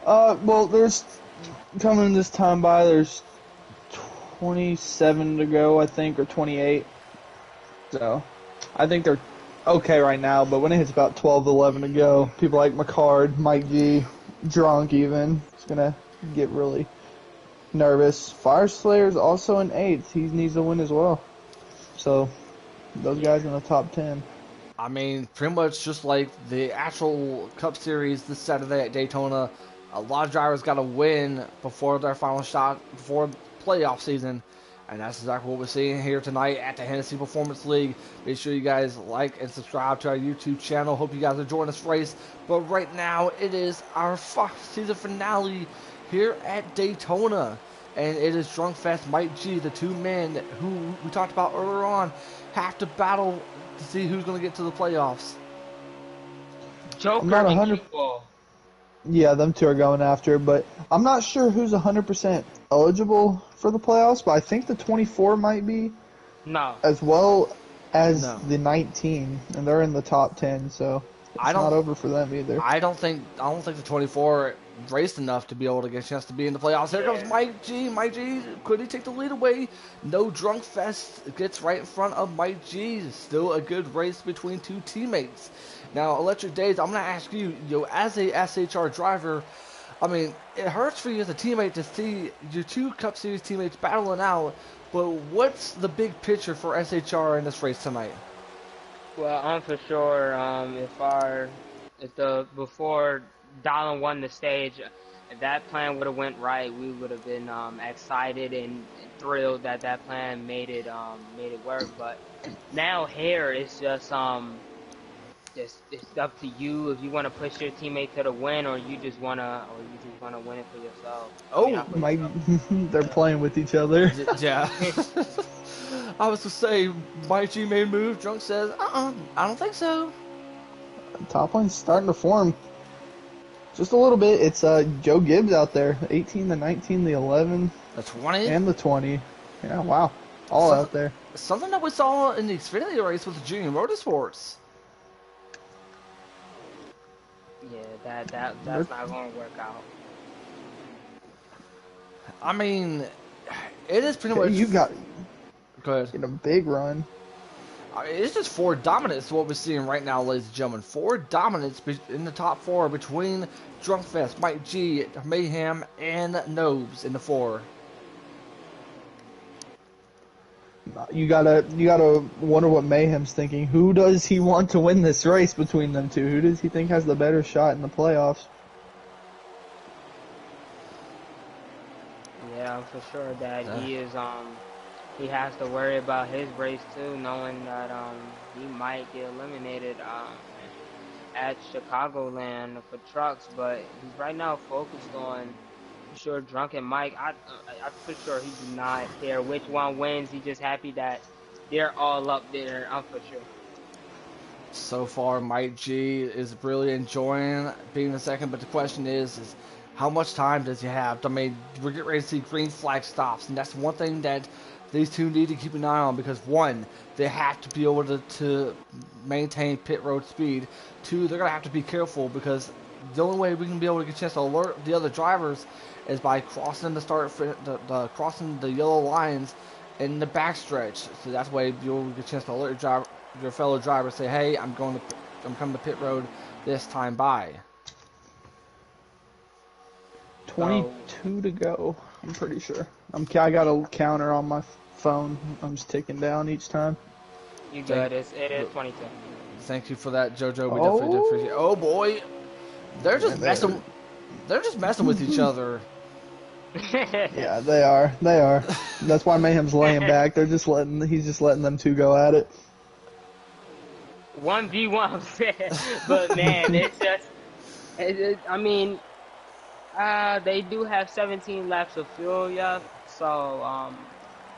Well, there's coming this time by. There's 27 to go, I think, or 28. So, I think they're okay right now. But when it hits about 12, 11 to go, people like McCard, Mike G, Drunk even, it's gonna get really nervous. Fire Slayer's also in 8th. He needs to win as well. So, those guys in the top 10. I mean, pretty much just like the actual Cup Series this Saturday at Daytona, a lot of drivers got to win before their final shot, before playoff season. And that's exactly what we're seeing here tonight at the Hennessy Performance League. Make sure you guys like and subscribe to our YouTube channel. Hope you guys are enjoying this race. But right now, it is our season finale here at Daytona. And it is Drunk Fest Mike G, the two men who we talked about earlier on, have to battle to see who's going to get to the playoffs. Joker I'm not and 100. Q-Ball. Yeah, them two are going after, but I'm not sure who's 100% eligible for the playoffs, but I think the 24 might be, No. as well as No. the 19, and they're in the top 10, so it's not over for them either. I don't think the 24 raced enough to be able to get a chance to be in the playoffs. Here comes Mike G. Mike G, could he take the lead away? No, Drunk Fest gets right in front of Mike G. Still a good race between two teammates. Now, Electric Days, I'm going to ask you, as a SHR driver, I mean, it hurts for you as a teammate to see your two Cup Series teammates battling out, but what's the big picture for SHR in this race tonight? Well, I'm for sure. Before Dallin won the stage, if that plan would have went right, we would have been excited and thrilled that that plan made it work. But now here it's just it's up to you if you want to push your teammate to the win, or you just wanna win it for yourself. I mean, Oh, not for Mike, yourself. they're playing with each other. yeah. I was to say, Mike G made a move. Drunk says, I don't think so. Top line's starting to form just a little bit. It's Joe Gibbs out there, 18, the 19, the 11, The 20? and the 20. Yeah, wow, all out there. Something that we saw in the Xfinity race with the Junior Motorsports. Yeah, that's not gonna work out. I mean, it is pretty much. You got Go ahead. in a big run. I mean, it's just four dominance what we're seeing right now, ladies and gentlemen. Four dominance in the top four between Drunk Fest, Mike G, Mayhem, and Nobes in the four. You gotta wonder what Mayhem's thinking. Who does he want to win this race between them two? Who does he think has the better shot in the playoffs? Yeah, I'm for sure that he has to worry about his race too, knowing that he might get eliminated at Chicagoland for trucks, but he's right now focused on for sure Drunken Mike. I'm for sure he do not care which one wins. He's just happy that they're all up there. I'm for sure. So far, Mike G is really enjoying being the second, but the question is how much time does he have? I mean, we're getting ready to see green flag stops, and that's one thing that these two need to keep an eye on because, one, they have to be able to maintain pit road speed. Two, they're going to have to be careful because the only way we can be able to get a chance to alert the other drivers is by crossing crossing the yellow lines in the backstretch. So that's why you'll get a chance to alert your fellow driver, say, "Hey, I'm coming to pit road this time by." 22 to go. I'm pretty sure. I got a counter on my phone. I'm just ticking down each time. You good? It is 22. Thank you for that, JoJo. We definitely do appreciate it. Oh boy, they're just messing. They're just messing with each other. Yeah, they are. They are. That's why Mayhem's laying back. He's just letting them two go at it. 1v1, but man, it's just. I mean, they do have 17 laps of fuel left, so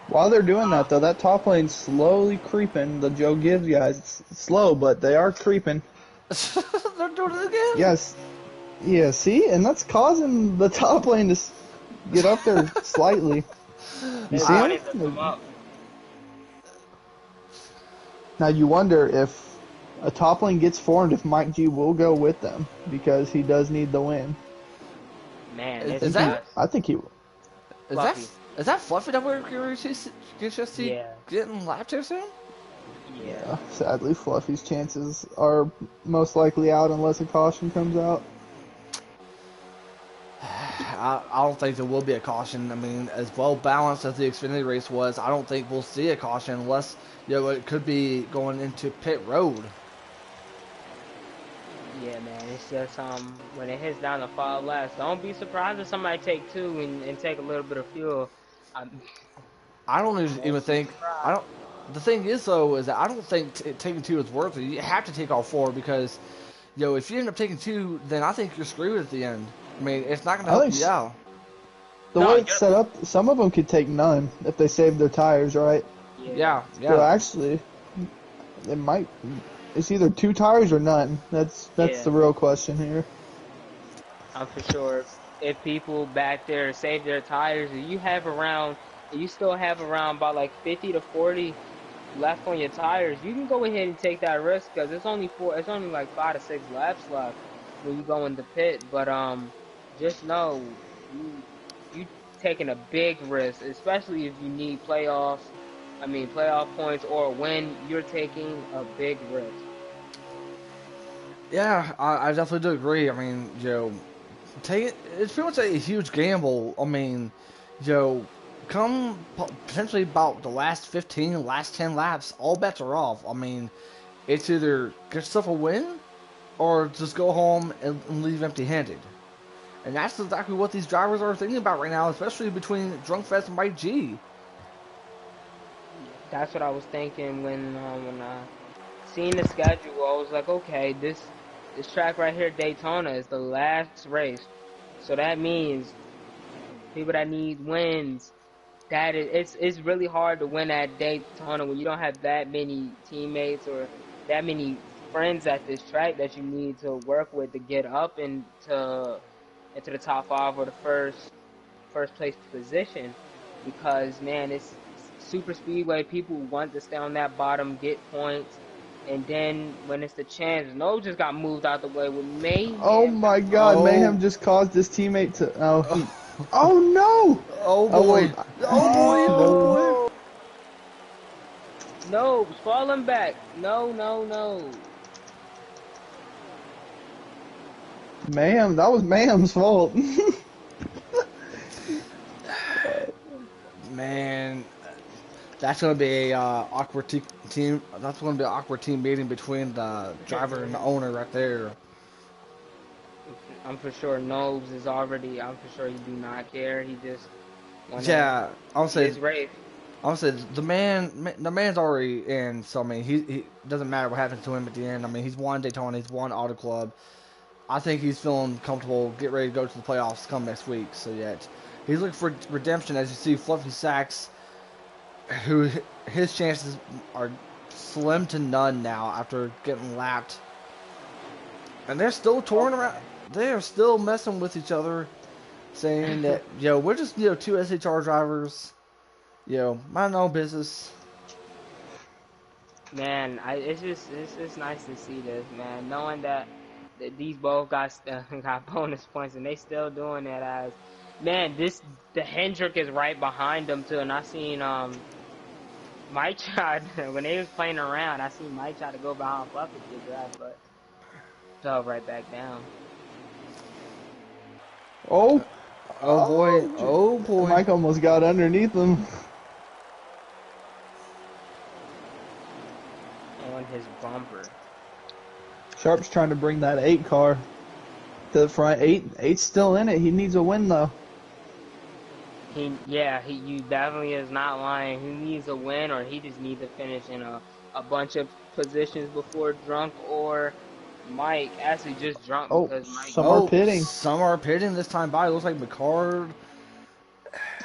While they're doing that though, that top lane's slowly creeping. The Joe Gibbs guys, it's slow, but they are creeping. They're doing it again. Yes. Yeah. See, and that's causing the top lane to get up there slightly. You see him? Now you wonder if a top lane gets formed, if Mike G will go with them because he does need the win. Man, I think he will. Is that Fluffy that we're going to see getting lapped here soon? Yeah. Sadly, Fluffy's chances are most likely out unless a caution comes out. I don't think there will be a caution. I mean, as well balanced as the Xfinity race was, I don't think we'll see a caution unless, it could be going into pit road. Yeah, man, it's just when it hits down to 5 laps, don't be surprised if somebody take 2 and take a little bit of fuel. I don't even think The thing is though is that I don't think taking 2 is worth it. You have to take all 4 because, if you end up taking 2, then I think you're screwed at the end. I mean, it's not going to help you out. The way it's set up, some of them could take none if they save their tires, right? Yeah. So actually, it might. It's either 2 tires or none. That's the real question here. I'm for sure. If people back there save their tires, you still have around about like 50 to 40 left on your tires, you can go ahead and take that risk because it's only like 5 to 6 laps left when you go in the pit. But just know you taking a big risk, especially if you need playoff points or a win. You're taking a big risk. Yeah, I definitely do agree. I mean, it's pretty much a huge gamble. I mean, come potentially about the last 15, last 10 laps, all bets are off. I mean, it's either get yourself a win or just go home and leave empty-handed. And that's exactly what these drivers are thinking about right now, especially between Drunkfest and Mike G. That's what I was thinking when I seen the schedule. I was like, okay, this track right here, Daytona, is the last race. So that means people that need wins, it's really hard to win at Daytona when you don't have that many teammates or that many friends at this track that you need to work with to get up into the top 5 or the first place position. Because man, it's super speedway. People want to stay on that bottom, get points. And then when it's the chance, No just got moved out the way with Mayhem. Oh my God! Mayhem just caused his teammate to. Oh no! Oh boy! Oh boy! No, falling back. No. Mayhem, that was Mayhem's fault. Man, that's gonna be a awkward team. That's gonna be an awkward team meeting between the driver and the owner right there. I'm for sure Nobes is already. I'm for sure he do not care. He just. I'll say. Race. I'll say the man's already in. So I mean, he doesn't matter what happens to him at the end. I mean, he's won Daytona. He's won Auto Club. I think he's feeling comfortable. Get ready to go to the playoffs come next week. So he's looking for redemption. As you see, Fluffy Sacks, who his chances are slim to none now after getting lapped. And they're still touring around. They are still messing with each other, saying that we're just 2 SHR drivers. Mind our own business. Man, it's just nice to see this, man. Knowing that these both got bonus points and they still doing that. As man, the Hendrick is right behind them too, and I seen Mike tried when they was playing around. I seen Mike try to go behind Bucket to get that, but fell right back down. Oh, Oh boy, oh boy. Mike almost got underneath him. On his bumper. Sharp's trying to bring that 8 car to the front. Eight's still in it. He needs a win though. You definitely is not lying. He needs a win, or he just needs to finish in a bunch of positions before Drunk or Mike. Actually, just Drunk Oh, because Mike. some are pitting. Some are pitting this time by. It looks like McCard.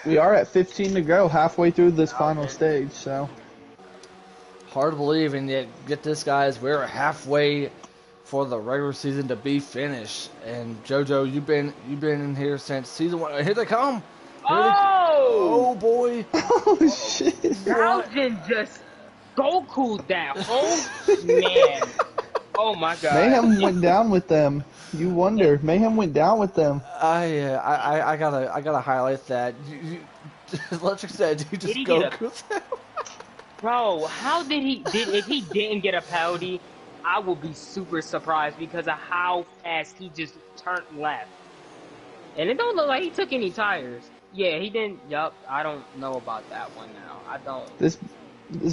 We are at 15 to go, halfway through this final Okay. stage. So Hard to believe, and yet get this, guys. We're halfway for the regular season to be finished. And JoJo, you've been in here since season 1. Here they come. Oh! Oh boy. oh shit! Belgian just Goku that whole man. Oh my god. Mayhem went down with them. You wonder. Mayhem went down with them. I gotta highlight that. Electric said you just he go. get Bro, how did if he didn't get a penalty, I will be super surprised because of how fast he just turned left. And it don't look like he took any tires. Yeah, he didn't. Yup, I don't know about that one now. I don't. This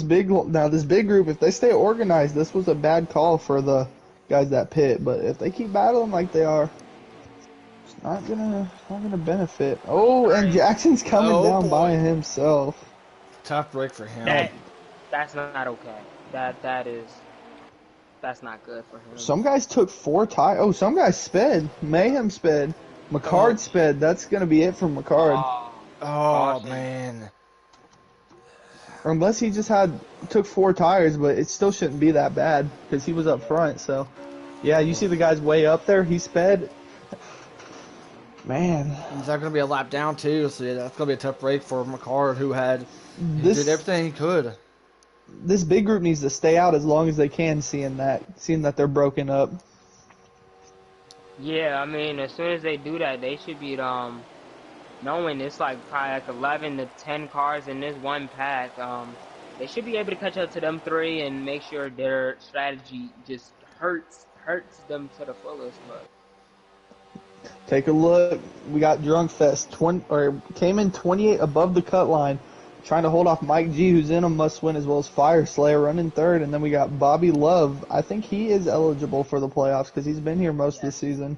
big group, if they stay organized, this was a bad call for the guys that pit. But if they keep battling like they are, it's not gonna benefit. Oh, and Jackson's coming down by himself. Tough break for him. That's not okay. That's not good for him. Some guys took 4 tires. Oh, some guys sped. Mayhem sped. McCard sped. That's gonna be it from McCard. Oh man. Unless he just took 4 tires, but it still shouldn't be that bad because he was up front. So, yeah, you see the guys way up there. He sped. Man, Is that going to be a lap down too? So yeah, that's going to be a tough break for McCard, who did everything he could. This big group needs to stay out as long as they can, seeing that they're broken up. Yeah, I mean, as soon as they do that, they should be knowing it's like probably like 11 to 10 cars in this one pack. They should be able to catch up to them 3 and make sure their strategy just hurts them to the fullest. But Take a look. We got Drunk Fest came in 28 above the cut line, trying to hold off Mike G, who's in a must-win, as well as Fire Slayer running 3rd, and then we got Bobby Love. I think he is eligible for the playoffs because he's been here most of the season.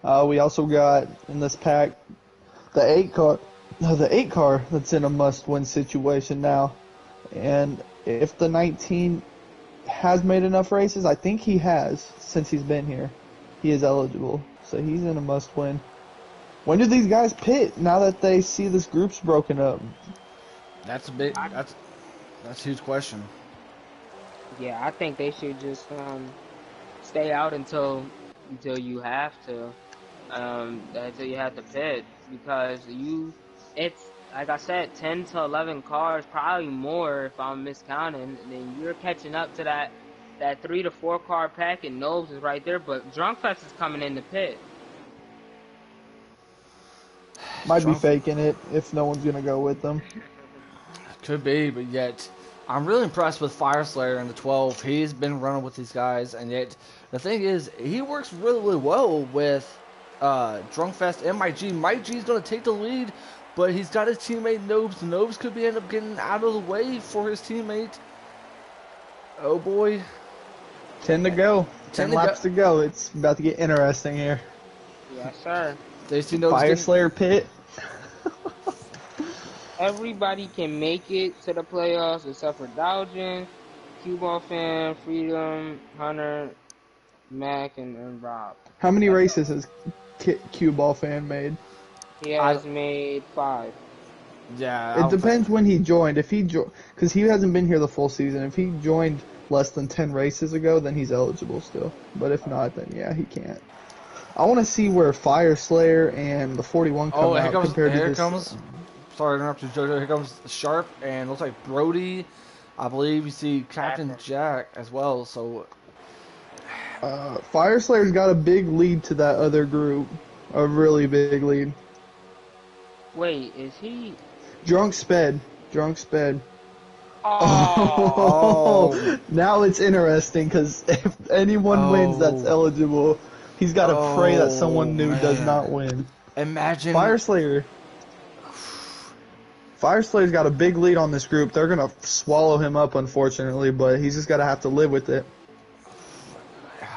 We also got in this pack the 8 car that's in a must-win situation now, and if the 19 has made enough races, I think he has since he's been here. He is eligible. So he's in a must-win. When do these guys pit now that they see this group's broken up? That's a huge question. yeah, I think they should just stay out until you have to until you have to pit, because it's like I said, 10 to 11 cars, probably more if I'm miscounting. Then you're catching up to that 3 to 4 car pack, and Nobes is right there, but Drunkfest is coming in the pit. Might be faking it if no one's going to go with them. Could be, but yet I'm really impressed with Fire Slayer in the 12. He's been running with these guys, and yet the thing is, he works really, really well with Drunkfest and Mike G. Mike G's going to take the lead, but he's got his teammate Nobes. Nobes could end up getting out of the way for his teammate. Oh boy. 10 to go. 10 laps to go. It's about to get interesting here. Yes, sir. They see Nobes Fire Slayer pit. Everybody can make it to the playoffs except for Dowgen, Q-Ball Fan, Freedom, Hunter, Mac, and Rob. How many races has Q-Ball Fan made? He has made 5. Yeah. It depends when he joined. If he because he hasn't been here the full season. If he joined less than 10 races ago, then he's eligible still. But if not, then yeah, he can't. I want to see where Fire Slayer and the 41 come out compared to this. Sorry to interrupt you, JoJo. Here comes Sharp, and looks like Brody. I believe you see Captain Jack as well. So Fire Slayer's got a big lead to that other group. A really big lead. Wait, is he... Drunk sped. Oh, Oh, now it's interesting because if anyone wins that's Oh. eligible, he's got to pray that Oh someone new does not man. win. Imagine. Fireslayer. Fireslayer's got a big lead on this group. They're going to swallow him up, unfortunately, but he's just got to have to live with it.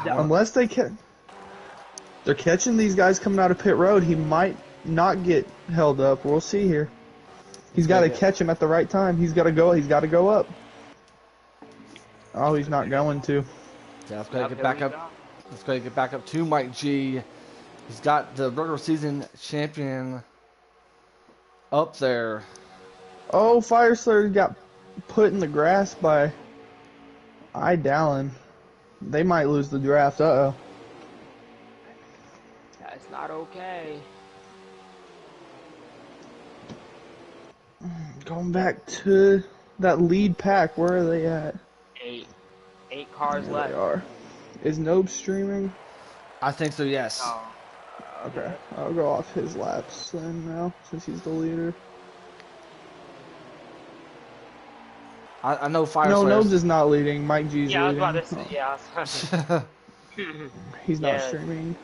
Unless they're catching these guys coming out of pit road, he might not get held up. We'll see here. He's got to catch him at the right time. He's got to go. He's got to go up. Oh, he's not going to. Yeah, let's go get back up. Let's go get back up to Mike G. He's got the regular season champion up there. Oh, Fireslayer got put in the grass by Dallin. They might lose the draft. Uh-oh. that's not okay. Going back to that lead pack. Where are they at? 8 cars There left. they are. Is Nobe streaming? I think so, yes. Oh, Okay. I'll go off his laps then now, since he's the leader. I know Fire No, Slayer's- Nobe's is not leading. Mike G's yeah, I was leading. about to say. Yeah, I was about to He's not Yeah. streaming.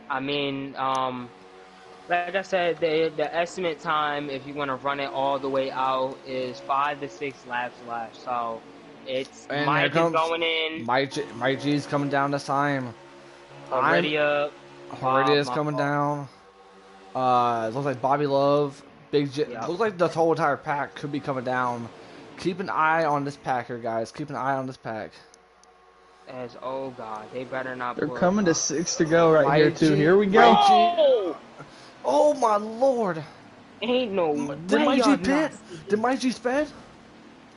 I mean, like I said, the estimate time, if you want to run it all the way out, is 5 to 6 laps left. So it's And Mike here is comes going in, Mike G's coming down this time. already up. Heredia's my coming fault. down. It looks like Bobby Love, Big J. Yep. Looks like the whole entire pack could be coming down. Keep an eye on this pack here, guys. Keep an eye on this pack. Oh god, they better not. They're pull it coming to off. 6 to go right here, Mike too. G- Here we go. Mike G- Oh, Oh my lord! ain't no Did way Mike G y'all pit? not- Did Mike G sped?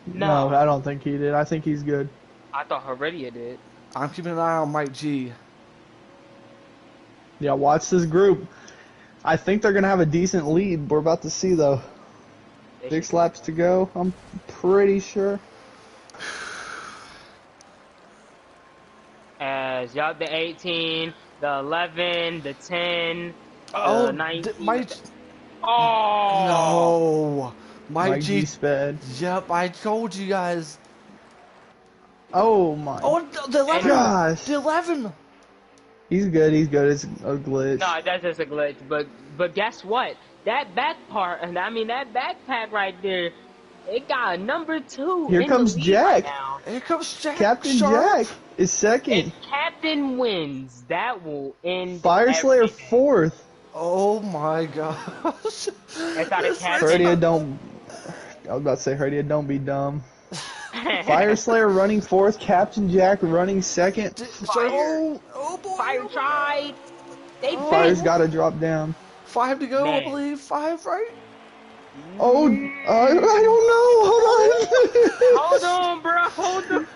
No, I don't think he did. I think he's good. I thought Heredia did. I'm keeping an eye on Mike G. Yeah, watch this group. I think they're going to have a decent lead. We're about to see, though. They 6 should- laps to go. I'm pretty sure. As y'all, the 18, the 11, the 10, Oh, the 19. Mike. Oh No, Mike G. sped. Yep, I told you guys. Oh, my. Oh, the 11. Gosh. The 11. He's good. He's good. It's a glitch. No, that's just a glitch. But guess what? That back part, and I mean that backpack right there, it got a number 2. Here in the comes lead Jack. Right now. Here comes Jack. Captain Sharp. Jack is second. If Captain wins, that will end. Fireslayer everything. 4th. Oh my gosh. That's not a Captain. Herdia don't. I was about to say Herdia don't be dumb. Fireslayer running 4th. Captain Jack running 2nd. Fire. Oh boy. Fire tried. They Fire's bit. got to drop down. 5 to go, I Man. believe. 5, right? Oh, I don't know. Hold on. Hold on, bro. Hold on.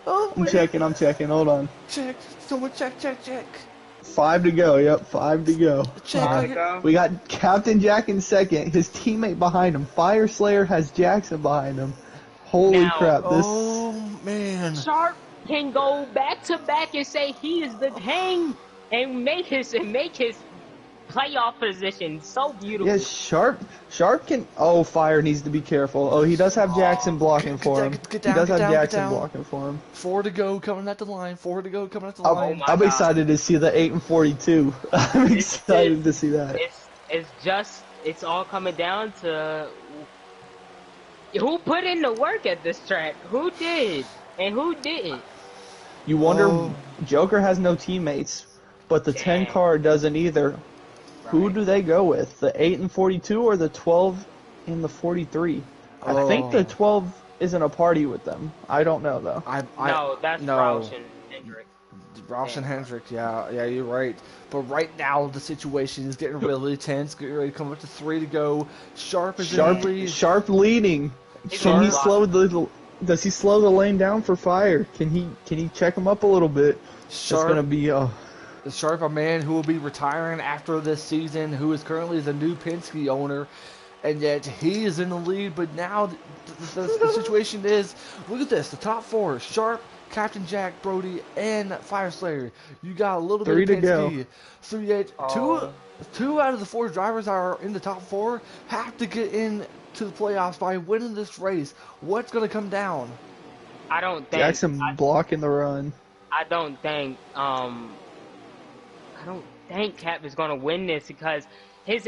Oh, I'm checking. Hold on. Check. Someone check. 5 to go. Yep, 5 to go. Check. There we go. We got Captain Jack in 2nd. His teammate behind him. Fireslayer has Jackson behind him. Holy Now- crap! This. Oh man. Sharp can go back to back and say he is the king and make his playoff position so beautiful. Yeah, Sharp can. Oh, Fire needs to be careful. Oh, he does have Jackson blocking for him. Get down, He does get have down, get Jackson down. blocking for him. 4 to go, coming at the line. 4 to go, coming at the I'm, line. my I'm God. excited to see the 8 and 42. I'm excited to see that. It's all coming down to who put in the work at this track, who did and who didn't. You wonder, Oh. Joker has no teammates, but the 10 car doesn't either. Who Right. do they go with? The 8 and 42 or the 12 and the 43? I think the 12 isn't a party with them. I don't know though. No, that's Roush and Hendrick. Roush and Hendrick, yeah, you're right. But right now the situation is getting really tense. Getting ready to come up to 3 to go. Sharp is in the lead. Sharp leading. He's Can he on slow the? Does he slow the lane down for Fire? Can he check him up a little bit? It's gonna be Sharp, a man who will be retiring after this season, who is currently the new Penske owner, and yet he is in the lead. But now the situation is, look at this: the top 4: Sharp, Captain Jack, Brody, and Fireslayer. You got a little 3 bit of to go. Penske. So yet two out of the 4 drivers that are in the top 4 have to get in to the playoffs by winning this race. What's going to come down? I don't think Jackson blocking the run. I don't think Cap is gonna win this because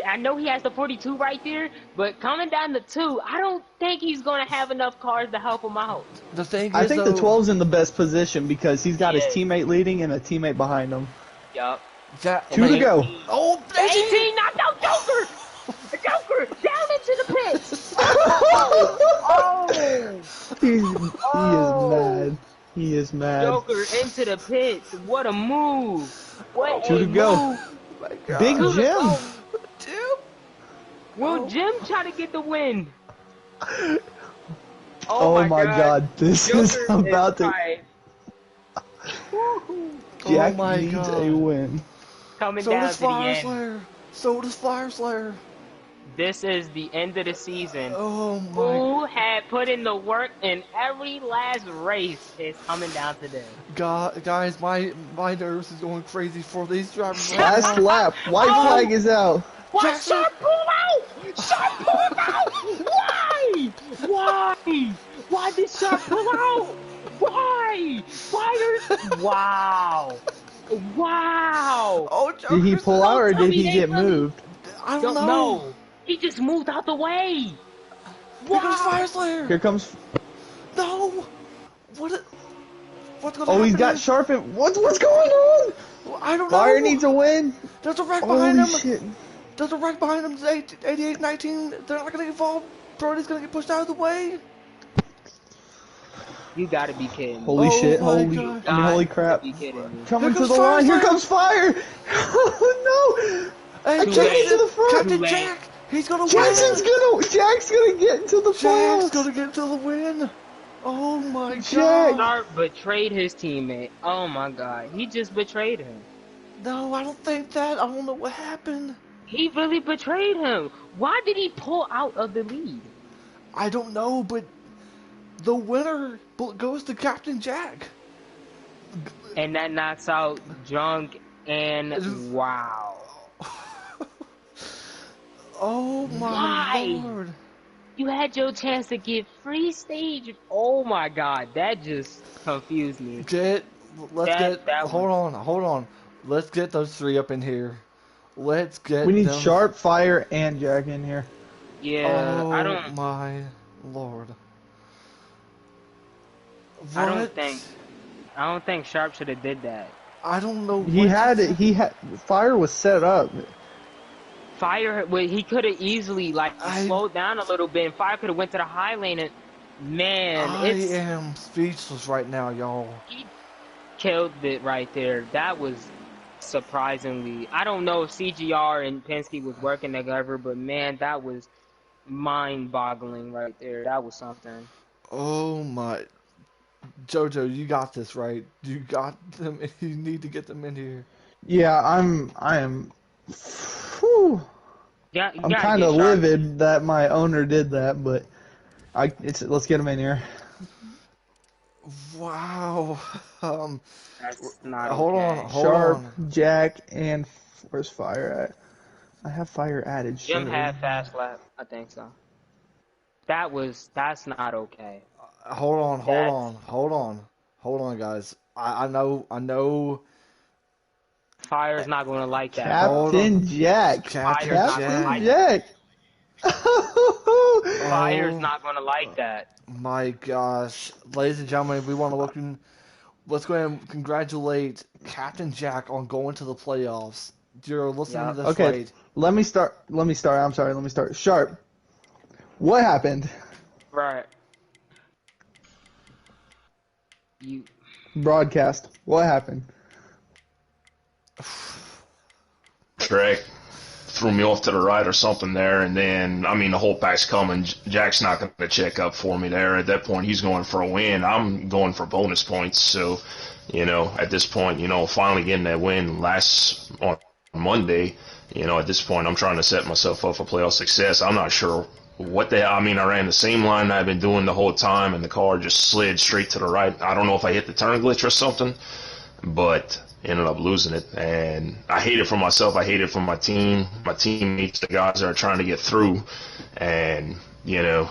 I know he has the 42 right there, but coming down to 2, I don't think he's gonna have enough cars to help him out. The thing I is, think though, the 12's in the best position because he's got his Yeah. teammate leading and a teammate behind him. Yup. 2 to go. Oh, 18, knocked out Joker! Joker, down into the pits! Oh! He is mad. Joker into the pits. What a move! What 2 a to go. move! my God. Big Two to Jim. go. Jim. Will Jim try to get the win? Oh my God. This is Joker about is to. right. Jack my needs God. a win. Coming So down does to the Fire end. Slayer. So does Fire Slayer. This is the end of the season. Oh my. Who had put in the work in every last race is coming down today. God, guys, my nerves is going crazy for these drivers. right Last now. lap. White flag is out. Why Jackson! Sharp pull out? Sharp pulled out! Why? Why? Why did Sharp pull out? Why? Wow. Wow. Oh, Did he Joker's- pull out or tell did me he they get really- moved? I don't know. No. He just moved out the way. Here comes Why? Fire Slayer. Here comes. No. What's going to Oh, happen? he's got Sharp in. What's going on? I don't know. Fire needs a win. There's a wreck behind Holy him. shit. There's a wreck behind him. 88-19. They're not going to get involved. Brody's going to get pushed out of the way. You gotta be kidding me. Holy Oh shit. my Holy. God. I mean, holy You crap. gotta be kidding me. Coming Here to comes the Fire line. Here Slayer. comes Fire. Oh no. Hey, Too Jack's late. to the front. Captain Too late. Jack. He's going to Jackson's win. Jack's gonna get into the Jack's playoffs. going to get to the win. Oh my Jack. God. Sharp betrayed his teammate. Oh my God. He just betrayed him. No, I don't think that. I don't know what happened. He really betrayed him. Why did he pull out of the lead? I don't know, but the winner goes to Captain Jack. And that knocks out Junk and wow. Oh my Why? Lord. You had your chance to get free stage. Oh my God. That just confused me. Hold on. Let's get those three up in here. Let's get We need them. Sharp, Fire, and Jack in here. Yeah, Oh I don't my Lord. I don't What? think Sharp should have did that. I don't know. He had Fire was set up. Fire, well, he could have easily I- slowed down a little bit, and Fire could have went to the high lane. And man, I it's am speechless right now, y'all. he killed it right there. That was surprisingly. I don't know if CGR and Penske was working together, but man, that was mind-boggling right there. That was something. Oh my. Jojo, you got this, right? You got them. You need to get them in here. Yeah, I am. Whew. Yeah, I'm kind of livid that my owner did that, but let's get him in here. Wow. That's not Hold okay. on. Sharp, Jack, and where's Fire at? I have Fire added. Jim sure. had fast lap. I think so. That's not okay. Hold on, guys. I know. Fire's not going to like that. Captain Jack. Captain Captain Jack. Jack. Fire's not going to like that. My gosh, ladies and gentlemen, we want to let's go ahead and congratulate Captain Jack on going to the playoffs. You're listening to this Okay, right. let me start. I'm sorry. Let me start. Sharp. What happened? Right. You. Broadcast. What happened? Trek threw me off to the right or something there, and then, I mean, the whole pack's coming. Jack's not going to check up for me there. At that point, he's going for a win. I'm going for bonus points. So, at this point, finally getting that win on Monday, at this point, I'm trying to set myself up for playoff success. I'm not sure what the hell. I mean, I ran the same line I've been doing the whole time, and the car just slid straight to the right. I don't know if I hit the turn glitch or something, but ended up losing it. And I hate it for myself. I hate it for my team, my teammates, the guys that are trying to get through. And you know,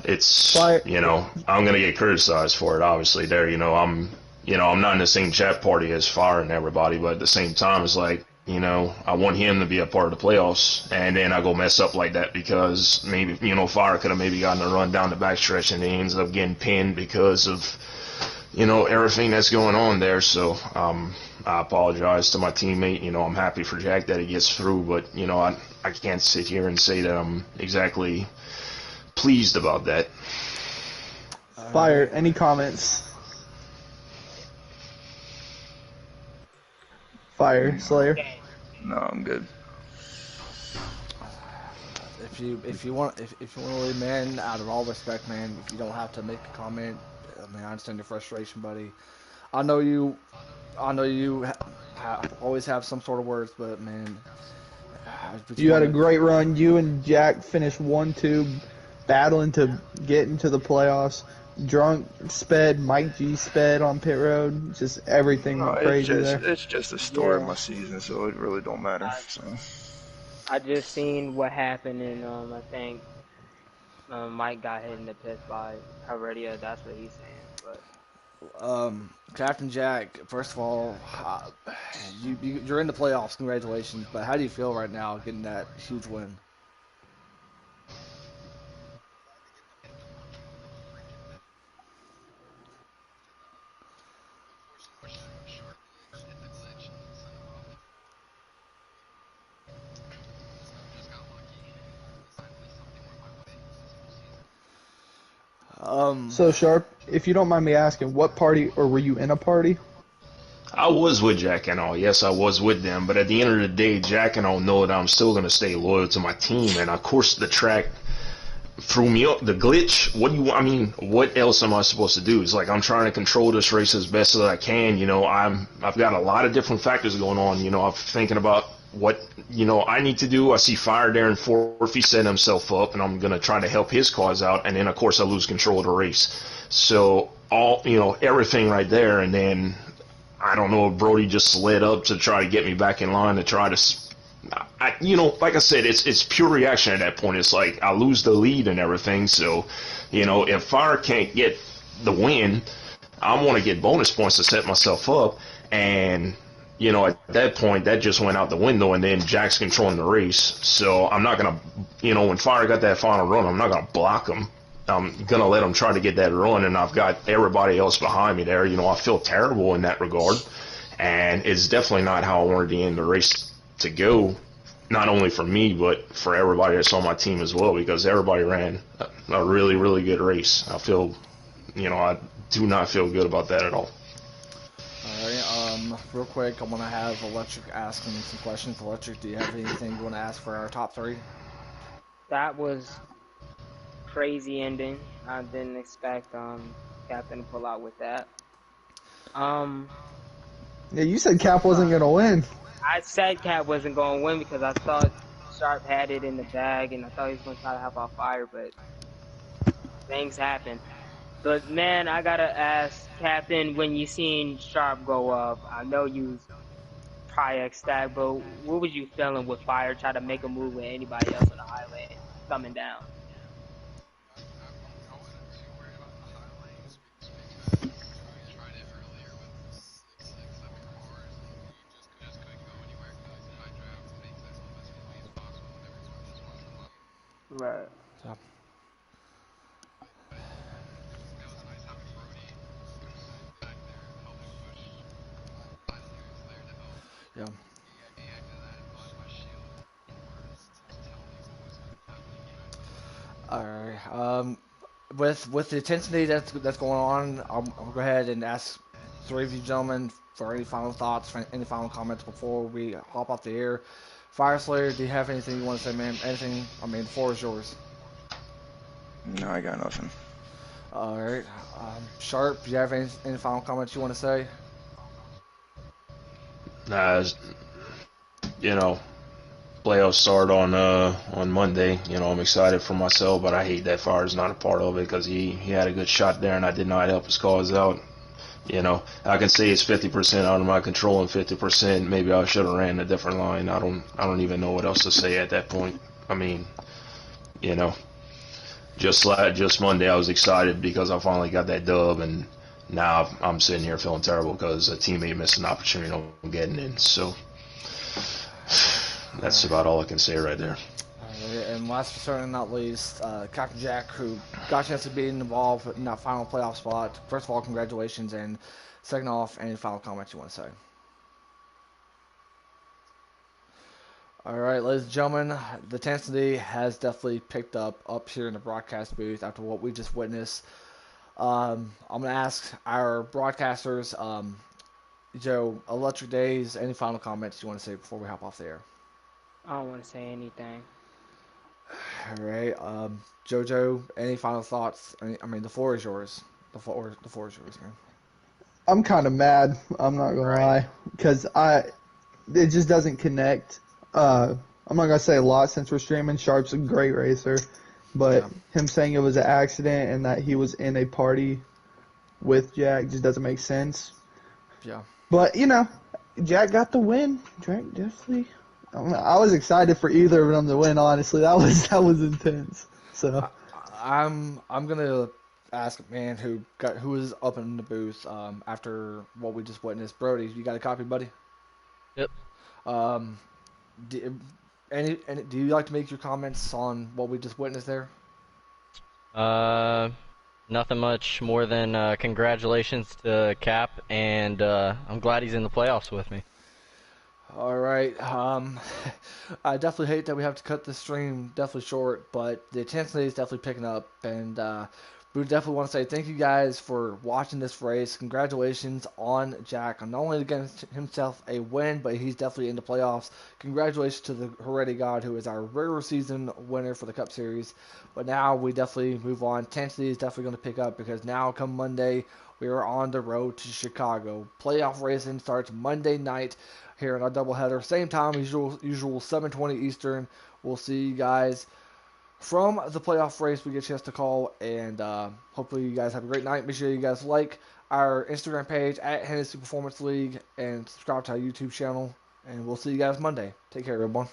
it's, Fire. you know, I'm going to get criticized for it, obviously, there. I'm not in the same chat party as Fire and everybody, but at the same time, it's like, I want him to be a part of the playoffs, and then I go mess up like that because maybe, Fire could have maybe gotten a run down the backstretch, and he ends up getting pinned because of, everything that's going on there. So I apologize to my teammate. I'm happy for Jack that he gets through, but, I can't sit here and say that I'm exactly pleased about that. Fire. Any comments? Fire. Slayer. No, I'm good. If you want to leave, man, out of all respect, man, if you don't have to make a comment, I mean, I understand your frustration, buddy. I know you always have some sort of words, but man, You had a great run. You and Jack finished 1-2, battling to get into the playoffs. Drunk sped, Mike G sped on pit road. Just everything No, went crazy there. It's just the story of my season, so it really don't matter. So. I just seen what happened, and I think Mike got hit in the pits by Heredia. That's what he's saying. But Captain Jack, first of all, you're in the playoffs. Congratulations. But how do you feel right now getting that huge win? So Sharp, if you don't mind me asking, what party, or were you in a party? I was with Jack and all. Yes, I was with them. But at the end of the day, Jack and all know that I'm still going to stay loyal to my team. And, of course, the track threw me up. The glitch, what else am I supposed to do? It's like I'm trying to control this race as best as I can. I've got a lot of different factors going on. I'm thinking about what, I need to do. I see Fire there in fourth. He set himself up, and I'm going to try to help his cause out. And then, of course, I lose control of the race. So, everything right there. And then, I don't know if Brody just slid up to try to get me back in line to try to, like I said, it's pure reaction at that point. It's like I lose the lead and everything. So, if Fire can't get the win, I want to get bonus points to set myself up. And, at that point, that just went out the window, and then Jack's controlling the race. So I'm not going to, when Fire got that final run, I'm not going to block him. I'm going to let him try to get that run, and I've got everybody else behind me there. I feel terrible in that regard, and it's definitely not how I wanted the end of the race to go, not only for me, but for everybody that's on my team as well, because everybody ran a really, really good race. I feel, I do not feel good about that at all. All right, real quick, I'm going to have Electric asking some questions. Electric, do you have anything you want to ask for our top three? that was crazy ending. I didn't expect Captain to pull out with that. Yeah, you said Cap wasn't going to win. I said Cap wasn't going to win because I thought Sharp had it in the bag, and I thought he was going to try to help out Fire, but things happen. But man, I gotta ask Captain, when you seen Sharp go up, I know you was probably ecstatic, but what was you feeling with Fire try to make a move with anybody else on the highway coming down? Right. So, yeah. All right. With the intensity that's going on, I'll go ahead and ask three of you gentlemen for any final thoughts, for any final comments before we hop off the air. Fire Slayer, do you have anything you want to say, man? Anything? I mean, the floor is yours. No, I got nothing. All right. Sharp, do you have any final comments you want to say? Playoffs start on Monday. I'm excited for myself, but I hate that Fire's not a part of it because he had a good shot there, and I did not help his cause out. I can say it's 50% out of my control and 50% maybe I should have ran a different line. I don't even know what else to say at that point. I mean, you know. Just Monday, I was excited because I finally got that dub, and now I'm sitting here feeling terrible because a teammate missed an opportunity on getting in. So that's about all I can say right there. And last but certainly not least, Captain Jack, who got a chance to be involved in that final playoff spot. First of all, congratulations, and second off, any final comments you want to say? All right, ladies and gentlemen, the intensity has definitely picked up here in the broadcast booth after what we just witnessed. I'm going to ask our broadcasters, Joe, Electric Days, any final comments you want to say before we hop off the air? I don't want to say anything. All right, JoJo, any final thoughts? I mean, the floor is yours. The floor is yours, man. I'm kind of mad. I'm not gonna lie, because it just doesn't connect. I'm not gonna say a lot since we're streaming. Sharp's a great racer, but him saying it was an accident and that he was in a party with Jack just doesn't make sense. Yeah. But Jack got the win. Jack definitely. I was excited for either of them to win. Honestly, that was intense. So I'm gonna ask a man who was up in the booth after what we just witnessed. Brody, you got a copy, buddy? Yep. Do, do you like to make your comments on what we just witnessed there? Nothing much more than congratulations to Cap, and I'm glad he's in the playoffs with me. All right. I definitely hate that we have to cut this stream definitely short, but the intensity is definitely picking up, and we definitely want to say thank you guys for watching this race. Congratulations on Jack on not only against himself a win, but he's definitely in the playoffs. Congratulations to the Heredity God, who is our regular season winner for the Cup Series. But now we definitely move on. Intensity is definitely going to pick up because now come Monday, we are on the road to Chicago. Playoff racing starts Monday night here in our doubleheader. Same time, usual 7:20 Eastern. We'll see you guys from the playoff race. We get a chance to call, and hopefully you guys have a great night. Make sure you guys like our Instagram page at Hennessy Performance League and subscribe to our YouTube channel. And we'll see you guys Monday. Take care, everyone.